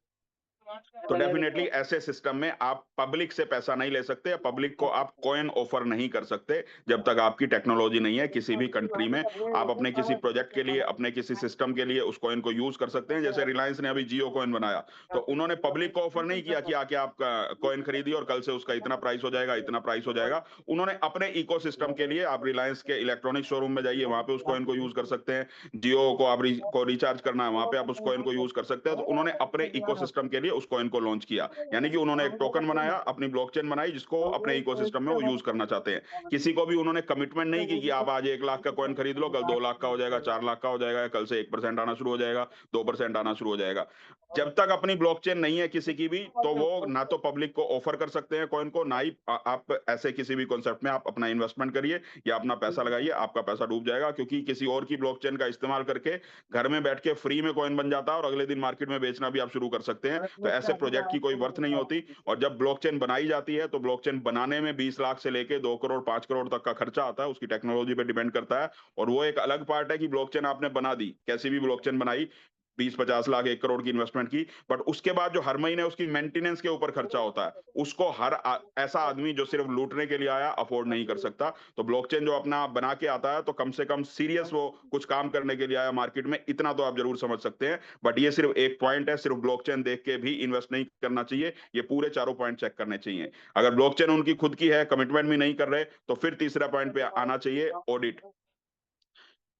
तो डेफिनेटली ऐसे सिस्टम में आप पब्लिक से पैसा नहीं ले सकते, या पब्लिक को आप कॉइन ऑफर नहीं कर सकते, जब तक आपकी टेक्नोलॉजी नहीं है किसी भी कंट्री में। आप अपने किसी प्रोजेक्ट के लिए, अपने किसी सिस्टम के लिए उस कॉइन को यूज कर सकते हैं। जैसे रिलायंस ने अभी जियो कॉइन बनाया, तो उन्होंने पब्लिक को ऑफर नहीं किया कि आके आप कॉइन खरीदिए और कल से उसका इतना प्राइस हो जाएगा, इतना प्राइस हो जाएगा। उन्होंने अपने इकोसिस्टम के लिए, आप रिलायंस के इलेक्ट्रॉनिक शोरूम में जाइए, वहां पे उस कॉइन को यूज कर सकते हैं। जियो को आप को रिचार्ज करना है, वहां पे आप उस कॉइन को यूज कर सकते हैं। तो उन्होंने अपने इकोसिस्टम के लिए उस कॉइन को लॉन्च किया। यानी कि उन्होंने एक टोकन बनाया, अपनी ब्लॉकचेन बनाई जिसको अपने इकोसिस्टम में वो यूज करना चाहते हैं। किसी को भी उन्होंने कमिटमेंट नहीं की कि आप आज 1 लाख का कॉइन खरीद लो, कल 2 लाख का हो जाएगा, 4 लाख का हो जाएगा, कल से 1% आना शुरू हो जाएगा, 2% आना शुरू हो जाएगा। जब तक अपनी ब्लॉकचेन नहीं है किसी की भी, तो वो ना तो पब्लिक को ऑफर कर सकते हैं कॉइन को, ना ही आप ऐसे किसी भी कॉन्सेप्ट में आप अपना इन्वेस्टमेंट करिए या अपना पैसा लगाइए, आपका पैसा डूब जाएगा, क्योंकि किसी और की ब्लॉकचेन का इस्तेमाल करके घर में बैठ के फ्री में कॉइन बन जाता है और अगले दिन मार्केट में बेचना भी आप शुरू कर सकते हैं। तो ऐसे प्रोजेक्ट की कोई वर्थ नहीं होती। और जब ब्लॉकचेन बनाई जाती है तो ब्लॉकचेन बनाने में 20 लाख से लेके 2 करोड़ 5 करोड़ तक का खर्चा आता है, उसकी टेक्नोलॉजी पे डिपेंड करता है। और वो एक अलग पार्ट है कि ब्लॉकचेन आपने बना दी, कैसी भी ब्लॉकचेन बनाई, 20-50 लाख 1 करोड़ की इन्वेस्टमेंट की, बट उसके बाद जो हर महीने उसकी मेंटेनेंस के ऊपर खर्चा होता है, उसको ऐसा आदमी जो सिर्फ लूटने के लिए आया अफोर्ड नहीं कर सकता। तो ब्लॉकचेन जो अपना बना के आता है, तो कम से कम सीरियस वो कुछ काम करने के लिए आया मार्केट में, इतना तो आप जरूर समझ सकते हैं। बट ये सिर्फ एक पॉइंट है, सिर्फ ब्लॉकचेन देख के भी इन्वेस्ट नहीं करना चाहिए, ये पूरे चारों पॉइंट चेक करने चाहिए। अगर ब्लॉकचेन उनकी खुद की है, कमिटमेंट भी नहीं कर रहे, तो फिर तीसरा पॉइंट पे आना चाहिए, ऑडिट।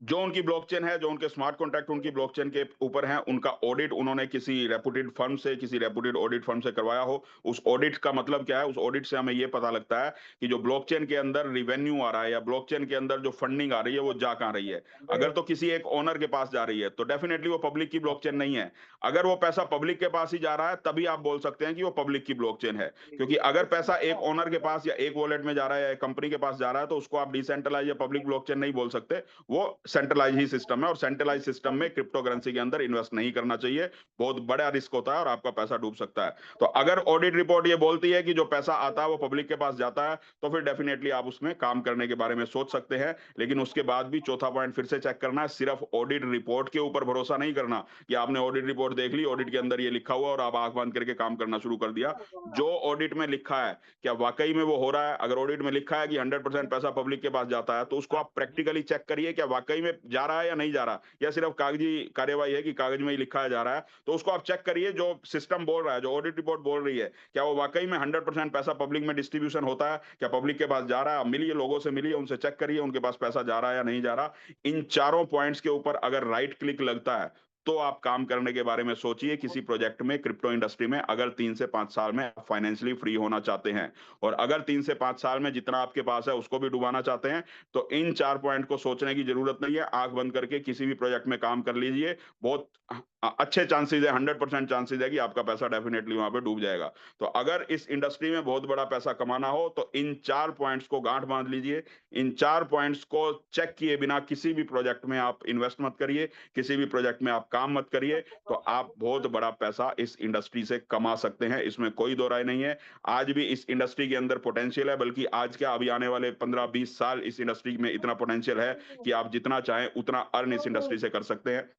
जो उनकी ब्लॉकचेन है, जो उनके स्मार्ट कॉन्ट्रैक्ट उनकी ब्लॉकचेन के ऊपर हैं, उनका ऑडिट उन्होंने किसी रेपुटेड फर्म से, किसी रेपुटेड ऑडिट फर्म से करवाया हो। उस ऑडिट का मतलब क्या है? उस ऑडिट से हमें ये पता लगता है कि जो ब्लॉकचेन के अंदर रेवेन्यू आ रहा है या ब्लॉकचेन के अंदर जो फंडिंग आ रही है, वो जा कहाँ रही है। अगर तो किसी एक ओनर के पास जा रही है, तो डेफिनेटली वो पब्लिक की ब्लॉकचेन नहीं है। अगर वो पैसा पब्लिक के पास ही जा रहा है, तभी आप बोल सकते हैं कि वो पब्लिक की ब्लॉकचेन है। क्योंकि अगर पैसा एक ओनर के पास या एक वॉलेट में जा रहा है या एक कंपनी के पास जा रहा है, तो उसको आप डिसेंट्रलाइज या पब्लिक ब्लॉकचेन नहीं बोल सकते। वो सेंट्रलाइज ही सिस्टम है, और सेंट्रलाइज सिस्टम में क्रिप्टो करेंसी के अंदर इन्वेस्ट नहीं करना चाहिए। बहुत बड़ा रिस्क होता है और आपका पैसा डूब सकता है। तो अगर ऑडिट रिपोर्ट ये बोलती है कि जो पैसा आता है वो पब्लिक के पास जाता है, तो फिर डेफिनेटली आप उसमें काम करने के बारे में सोच सकते हैं। लेकिन उसके बाद भी चौथा पॉइंट फिर से चेक करना है, सिर्फ ऑडिट रिपोर्ट के ऊपर भरोसा नहीं करना कि आपने ऑडिट रिपोर्ट देख ली, ऑडिट के अंदर ये लिखा हुआ और आप आंख बंद करके काम करना शुरू कर दिया। जो ऑडिट में लिखा है, क्या वाकई में वो हो रहा है? अगर ऑडिट में लिखा है कि 100% पैसा पब्लिक के पास जाता है, तो उसको आप प्रैक्टिकली चेक करिए, क्या वाकई में जा रहा है या नहीं जा रहा, या सिर्फ कागजी कार्यवाही है कि कागज में ही लिखा जा रहा है। तो उसको आप चेक करिए, जो सिस्टम बोल रहा है, जो ऑडिट रिपोर्ट बोल रही है, क्या वो वाकई में 100% पैसा पब्लिक में डिस्ट्रीब्यूशन होता है, क्या पब्लिक के पास जा रहा है। आप मिलिए, लोगों से मिलिए, उनसे चेक करिए उनके पास पैसा जा रहा है या नहीं जा रहा। इन चारों पॉइंट्स के ऊपर अगर राइट क्लिक लगता है, तो आप काम करने के बारे में सोचिए किसी प्रोजेक्ट में, क्रिप्टो इंडस्ट्री में। अगर 3 से 5 साल में आप फाइनेंशियली फ्री होना चाहते हैं, और अगर 3 से 5 साल में जितना आपके पास है उसको भी डुबाना चाहते हैं, तो इन 4 पॉइंट को सोचने की जरूरत नहीं है। आंख बंद करके किसी भी प्रोजेक्ट में काम कर लीजिए। बहुत अच्छे चांसेस है, 100% चांसेस है कि आपका पैसा डेफिनेटली वहां पे डूब जाएगा। तो अगर इस इंडस्ट्री में बहुत बड़ा पैसा कमाना हो, तो इन 4 पॉइंट्स को गांठ बांध लीजिए। इन 4 पॉइंट्स को चेक किए बिना किसी भी प्रोजेक्ट में आप इन्वेस्ट मत करिए, किसी भी प्रोजेक्ट में आप काम मत करिए, तो आप बहुत बड़ा पैसा इस इंडस्ट्री से कमा सकते हैं, इसमें कोई दो राय नहीं है। आज भी इस इंडस्ट्री के अंदर पोटेंशियल है, बल्कि आज क्या, अभी आने वाले 15-20 साल इस इंडस्ट्री में इतना पोटेंशियल है कि आप जितना चाहें उतना अर्न इस इंडस्ट्री से कर सकते हैं।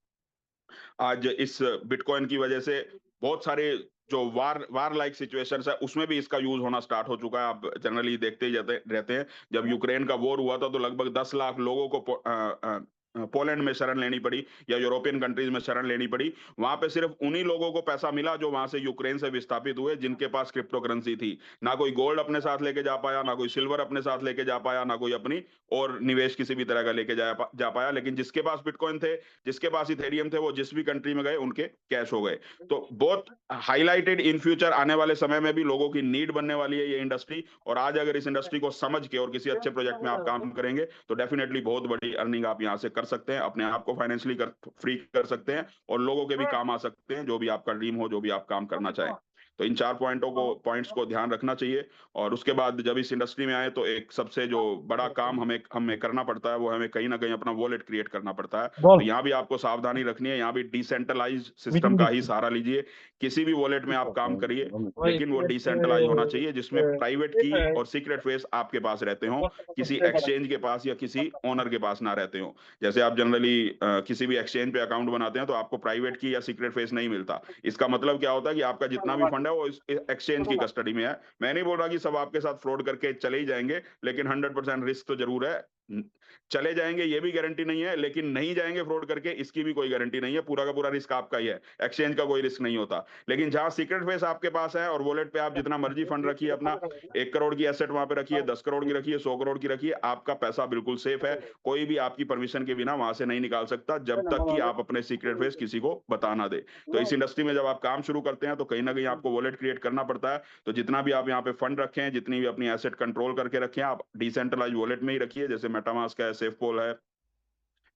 आज इस बिटकॉइन की वजह से बहुत सारे जो वार लाइक सिचुएशंस है, उसमें भी इसका यूज होना स्टार्ट हो चुका है। आप जनरली देखते ही रहते हैं। जब यूक्रेन का वॉर हुआ था, तो लगभग 10 लाख लोगों को पोलैंड में शरण लेनी पड़ी या यूरोपियन कंट्रीज में शरण लेनी पड़ी। वहां पे सिर्फ उन्हीं लोगों को पैसा मिला जो वहां से यूक्रेन से विस्थापित हुए, जिनके पास क्रिप्टो करेंसी थी। ना कोई गोल्ड अपने साथ लेके जा पाया, ना कोई सिल्वर अपने साथ लेके जा पाया, ना कोई अपनी और निवेश किसी भी तरह का लेके जा पाया। लेकिन जिसके पास बिटकॉइन थे, जिसके पास इथेरियम थे, वो जिस भी कंट्री में गए उनके कैश हो गए। तो बहुत हाईलाइटेड इन फ्यूचर आने वाले समय में भी लोगों की नीड बनने वाली है ये इंडस्ट्री। और आज अगर इस इंडस्ट्री को समझ के और किसी अच्छे प्रोजेक्ट में आप काम करेंगे, तो डेफिनेटली बहुत बड़ी अर्निंग आप यहाँ से कर सकते हैं, अपने आप को फाइनेंशियली फ्री कर सकते हैं, और लोगों के भी काम आ सकते हैं, जो भी आपका ड्रीम हो, जो भी आप काम करना चाहें। तो इन 4 पॉइंट्स को ध्यान रखना चाहिए। और उसके बाद जब इस इंडस्ट्री में आए, तो एक सबसे जो बड़ा काम हमें करना पड़ता है, वो हमें कहीं ना कहीं अपना वॉलेट क्रिएट करना पड़ता है। तो यहाँ भी आपको सावधानी रखनी है। यहाँ भी डिसेंट्रलाइज सिस्टम का ही सहारा लीजिए। किसी भी वॉलेट में आप काम करिए, लेकिन वो डिसेंट्रलाइज होना चाहिए, जिसमें प्राइवेट की और सीक्रेट फेस आपके पास रहते हों, किसी एक्सचेंज के पास या किसी ओनर के पास ना रहते हो। जैसे आप जनरली किसी भी एक्सचेंज पे अकाउंट बनाते हैं, तो आपको प्राइवेट की या सीक्रेट फेस नहीं मिलता। इसका मतलब क्या होता है कि आपका जितना भी फंड है, वो इस एक्सचेंज की कस्टडी में है। मैं नहीं बोल रहा कि सब आपके साथ फ्रॉड करके चले ही जाएंगे, लेकिन 100% रिस्क तो जरूर है। न- चले जाएंगे ये भी गारंटी नहीं है, लेकिन नहीं जाएंगे फ्रॉड करके इसकी भी कोई गारंटी नहीं है। पूरा का पूरा रिस्क आपका ही है, एक्सचेंज का कोई रिस्क नहीं होता। लेकिन जहां सीक्रेट फेस आपके पास है और वॉलेट पे आप जितना मर्जी फंड रखिए अपना, 1 करोड़ की एसेट वहां पे रखिए, 10 करोड़ की रखिए, 100 करोड़ की रखिए, आपका पैसा बिल्कुल सेफ है। कोई भी आपकी परमिशन के बिना वहां से नहीं निकाल सकता, जब तक कि आप अपने सीक्रेट फेस किसी को बता ना दे। तो इस इंडस्ट्री में जब आप काम शुरू करते हैं तो कहीं ना कहीं आपको वॉलेट क्रिएट करना पड़ता है। तो जितना भी आप यहाँ पे फंड रखें हैं, जितनी भी अपनी एसेट कंट्रोल करके रखें, आप डिसेंट्रलाइज वॉलेट में ही रखिए, जैसे मेटामास्क है, सेफपोल है,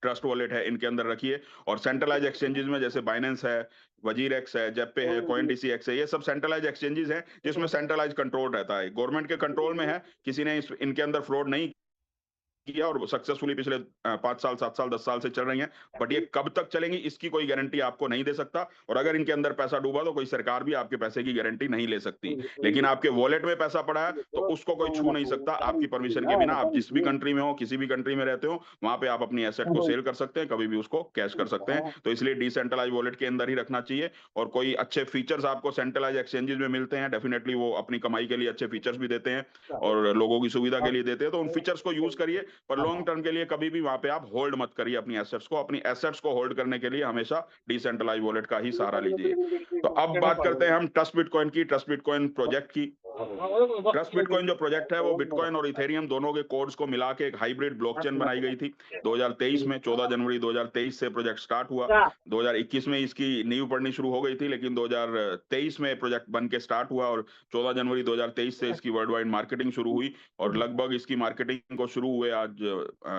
ट्रस्ट वॉलेट है, इनके अंदर रखिए। और सेंट्रलाइज एक्सचेंजेस में जैसे बाइनेंस है, वजीर एक्स है, जेपे है, कॉइन डीसी एक्स है, ये सब सेंट्रलाइज एक्सचेंजेस हैं जिसमें सेंट्रलाइज कंट्रोल रहता है, गवर्नमेंट के कंट्रोल में है। किसी ने इनके अंदर फ्रॉड नहीं किया और सक्सेसफुली पिछले 5 साल, 7 साल, 10 साल से चल रही हैं। बट ये कब तक चलेंगी इसकी कोई गारंटी आपको नहीं दे सकता। और अगर इनके अंदर पैसा डूबा तो कोई सरकार भी आपके पैसे की गारंटी नहीं ले सकती। लेकिन आपके वॉलेट में पैसा पड़ा है तो उसको कोई छू नहीं सकता आपकी परमिशन के बिना। आप जिस भी कंट्री में हो, किसी भी कंट्री में रहते हो, वहां पे आप अपनी एसेट को सेल कर सकते हैं, कभी भी उसको कैश कर सकते हैं। तो इसलिए डिसेंट्रलाइज वॉलेट के अंदर ही रखना चाहिए। और कोई अच्छे फीचर्स आपको सेंट्रलाइज एक्सचेंजेस में मिलते हैं, डेफिनेटली वो अपनी कमाई के लिए अच्छे फीचर्स भी देते हैं और लोगों की सुविधा के लिए देते हैं, तो उन फीचर्स को यूज करिए। पर लॉन्ग टर्म के लिए कभी भी वहां पे आप होल्ड मत करिए अपनी एसेट्स को। अपनी एसेट्स को होल्ड करने के लिए हमेशा डिसेंट्रलाइज वॉलेट का ही सहारा लीजिए। तो अब बात करते हैं हम ट्रस्ट बिटकॉइन की, ट्रस्ट बिटकॉइन प्रोजेक्ट की। ट्रस्ट बिटकॉइन जो प्रोजेक्ट है वो बिटकॉइन और इथेरियम दोनों के कोड्स को मिला के एक हाइब्रिड ब्लॉकचेन बनाई गई थी 2023 में। 14 जनवरी 2023 से प्रोजेक्ट स्टार्ट हुआ। 2021 में इसकी नींव पड़नी शुरू हो गई थी, लेकिन 2023 में प्रोजेक्ट बन के स्टार्ट हुआ और 14 जनवरी 2023 से इसकी वर्ल्ड वाइड मार्केटिंग शुरू हुई। और लगभग इसकी मार्केटिंग को शुरू हुए आज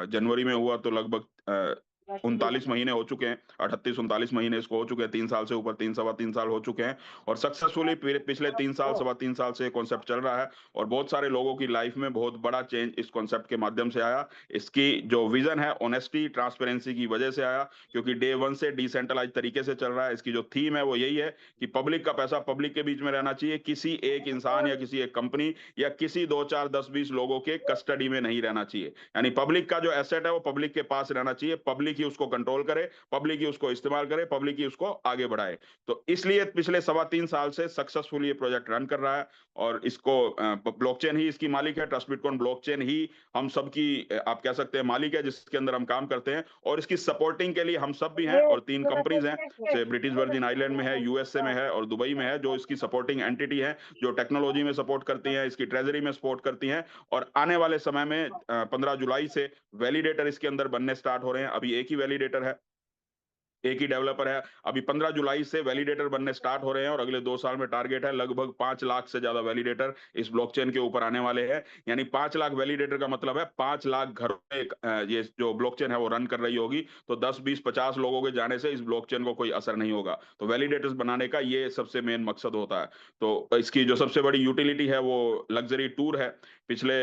जनवरी में हुआ, तो लगभग 39 महीने हो चुके हैं, 38-39 महीने इसको हो चुके हैं, 3 साल से ऊपर, 3 सवा 3 साल हो चुके हैं। और सक्सेसफुली पिछले 3 साल, सवा 3 साल से कॉन्सेप्ट चल रहा है और बहुत सारे लोगों की लाइफ में बहुत बड़ा चेंज इस कॉन्सेप्ट के माध्यम से आया। इसकी जो विजन है ऑनेस्टी, ट्रांसपेरेंसी की वजह से आया, क्योंकि डे वन से डिसेंट्रलाइज तरीके से चल रहा है। इसकी जो थीम है वो यही है कि पब्लिक का पैसा पब्लिक के बीच में रहना चाहिए, किसी एक इंसान या किसी एक कंपनी या किसी 2, 4, 10, 20 लोगों के कस्टडी में नहीं रहना चाहिए। यानी पब्लिक का जो एसेट है वो पब्लिक के पास रहना चाहिए, पब्लिक ही उसको कंट्रोल करे, पब्लिक ही उसको इस्तेमाल करे, पब्लिक ही उसको आगे बढ़ाए। तो इसलिए पिछले 3.25 साल से सक्सेसफुली ये प्रोजेक्ट रन कर रहा है और इसको ब्लॉकचेन ही इसकी मालिक है। ट्रस्ट बिटकॉइन ब्लॉकचेन ही हम सबकी आप कह सकते हैं मालिक है, जिसके अंदर हम काम करते हैं। और इसकी सपोर्टिंग के लिए हम सब भी हैं और 3 कंपनीज हैं, जैसे ब्रिटिश वर्जिन आइलैंड में है, यूएसए में है और दुबई में है, जो इसकी सपोर्टिंग एंटिटी है, जो टेक्नोलॉजी में सपोर्ट करती हैं, इसकी ट्रेजरी में सपोर्ट करती हैं। और आने वाले समय में 15 जुलाई से वैलिडेटर इसके अंदर बनने स्टार्ट हो रहे हैं। अभी एक ही वैलिडेटर है, एक ही डेवलपर है। अभी 15 जुलाई से वैलिडेटर बनने स्टार्ट हो रहे हैं और अगले 2 साल में टारगेट है लगभग 5 लाख से ज्यादा वैलिडेटर इस ब्लॉकचेन के ऊपर आने वाले हैं। यानी 5 लाख वैलिडेटर का मतलब है 5 लाख घरों में ये जो ब्लॉकचेन है वो रन कर रही होगी। तो 10, 20, 50 लोगों के जाने से इस ब्लॉकचेन को कोई असर नहीं होगा। तो वैलिडेटर्स बनाने का ये सबसे मेन मकसद होता है। तो इसकी जो सबसे बड़ी यूटिलिटी है वो लग्जरी टूर है। पिछले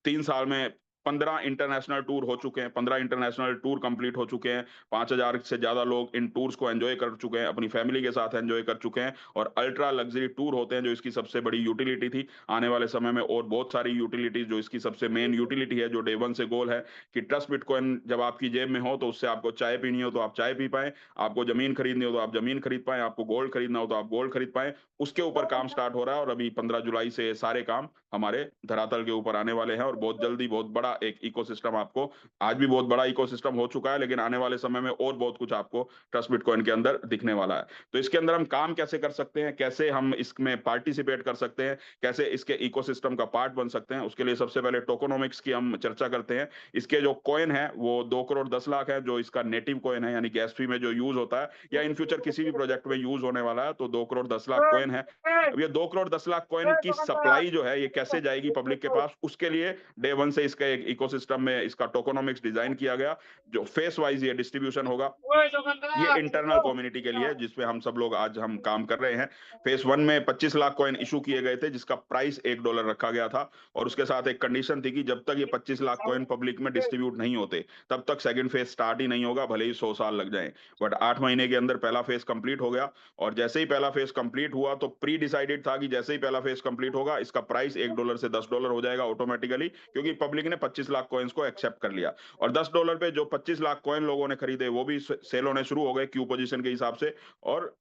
3 साल में 15 इंटरनेशनल टूर हो चुके हैं, 15 इंटरनेशनल टूर कंप्लीट हो चुके हैं। 5,000 से ज्यादा लोग इन टूर्स को एंजॉय कर चुके हैं, अपनी फैमिली के साथ एंजॉय कर चुके हैं। और अल्ट्रा लग्जरी टूर होते हैं जो इसकी सबसे बड़ी यूटिलिटी थी। आने वाले समय में और बहुत सारी यूटिलिटीज, जो इसकी सबसे मेन यूटिलिटी है, जो डे वन से गोल है कि ट्रस्ट बिटकॉइन जब आपकी जेब में हो तो उससे आपको चाय पीनी हो तो आप चाय पी पाए, आपको जमीन खरीदनी हो तो आप जमीन खरीद पाए, आपको गोल्ड खरीदना हो तो आप गोल्ड खरीद पाए। उसके ऊपर काम स्टार्ट हो रहा है और अभी 15 जुलाई से सारे काम हमारे धरातल के ऊपर आने वाले हैं। और बहुत जल्दी बहुत बड़ा एक इकोसिस्टम आपको, आज भी बहुत बड़ा इकोसिस्टम हो चुका है, लेकिन आने वाले समय में और बहुत कुछ आपको ट्रस्ट बिटकॉइन के अंदर दिखने वाला है। तो इसके अंदर हम काम कैसे कर सकते हैं, कैसे हम इसमें पार्टिसिपेट कर सकते हैं, कैसे इसके इकोसिस्टम का पार्ट बन सकते हैं, उसके लिए सबसे पहले टोकोनोमिक्स की हम चर्चा करते हैं। इसके जो कॉइन है वो 2 करोड़ 10 लाख है, जो इसका नेटिव कॉइन है, यानी गैस फी में जो यूज होता है या इन फ्यूचर किसी भी प्रोजेक्ट में यूज होने वाला है। तो 2 करोड़ 10 लाख कॉइन है। अब ये 2 करोड़ 10 लाख कॉइन की सप्लाई जो है ये कैसे जाएगी पब्लिक के पास, उसके लिए डे वन से इसका एक इकोसिस्टम में इसका टोकोनॉमिक्स डिजाइन किया गया, जो फेस वाइज ये डिस्ट्रीब्यूशन होगा। ये इंटरनल कम्युनिटी के लिए जिसपे हम सब लोग आज हम काम कर रहे हैं। फेज वन में 25 लाख कॉइन इशू किए गए थे, जिसका प्राइस $1 रखा गया था। और उसके साथ एक कंडीशन थी कि जब तक ये 25 लाख कॉइन पब्लिक में डिस्ट्रीब्यूट नहीं होते तब तक सेकंड फेज स्टार्ट ही नहीं होगा, भले ही 100 साल लग जाए। बट 8 महीने के अंदर पहला फेज कंप्लीट हो गया। और जैसे ही पहला फेज कंप्लीट हुआ तो प्री डिसाइडेड था कि जैसे ही पहला फेज कंप्लीट होगा इसका प्राइस $1 से $10 हो जाएगा ऑटोमेटिकली, क्योंकि पब्लिक ने 25 लाख कॉइन्स को एक्सेप्ट कर लिया। और $10 पे जो 25 लाख कॉइन लोगों ने खरीदे वो भी सेल होने शुरू हो गए क्यू पोजीशन के हिसाब से। और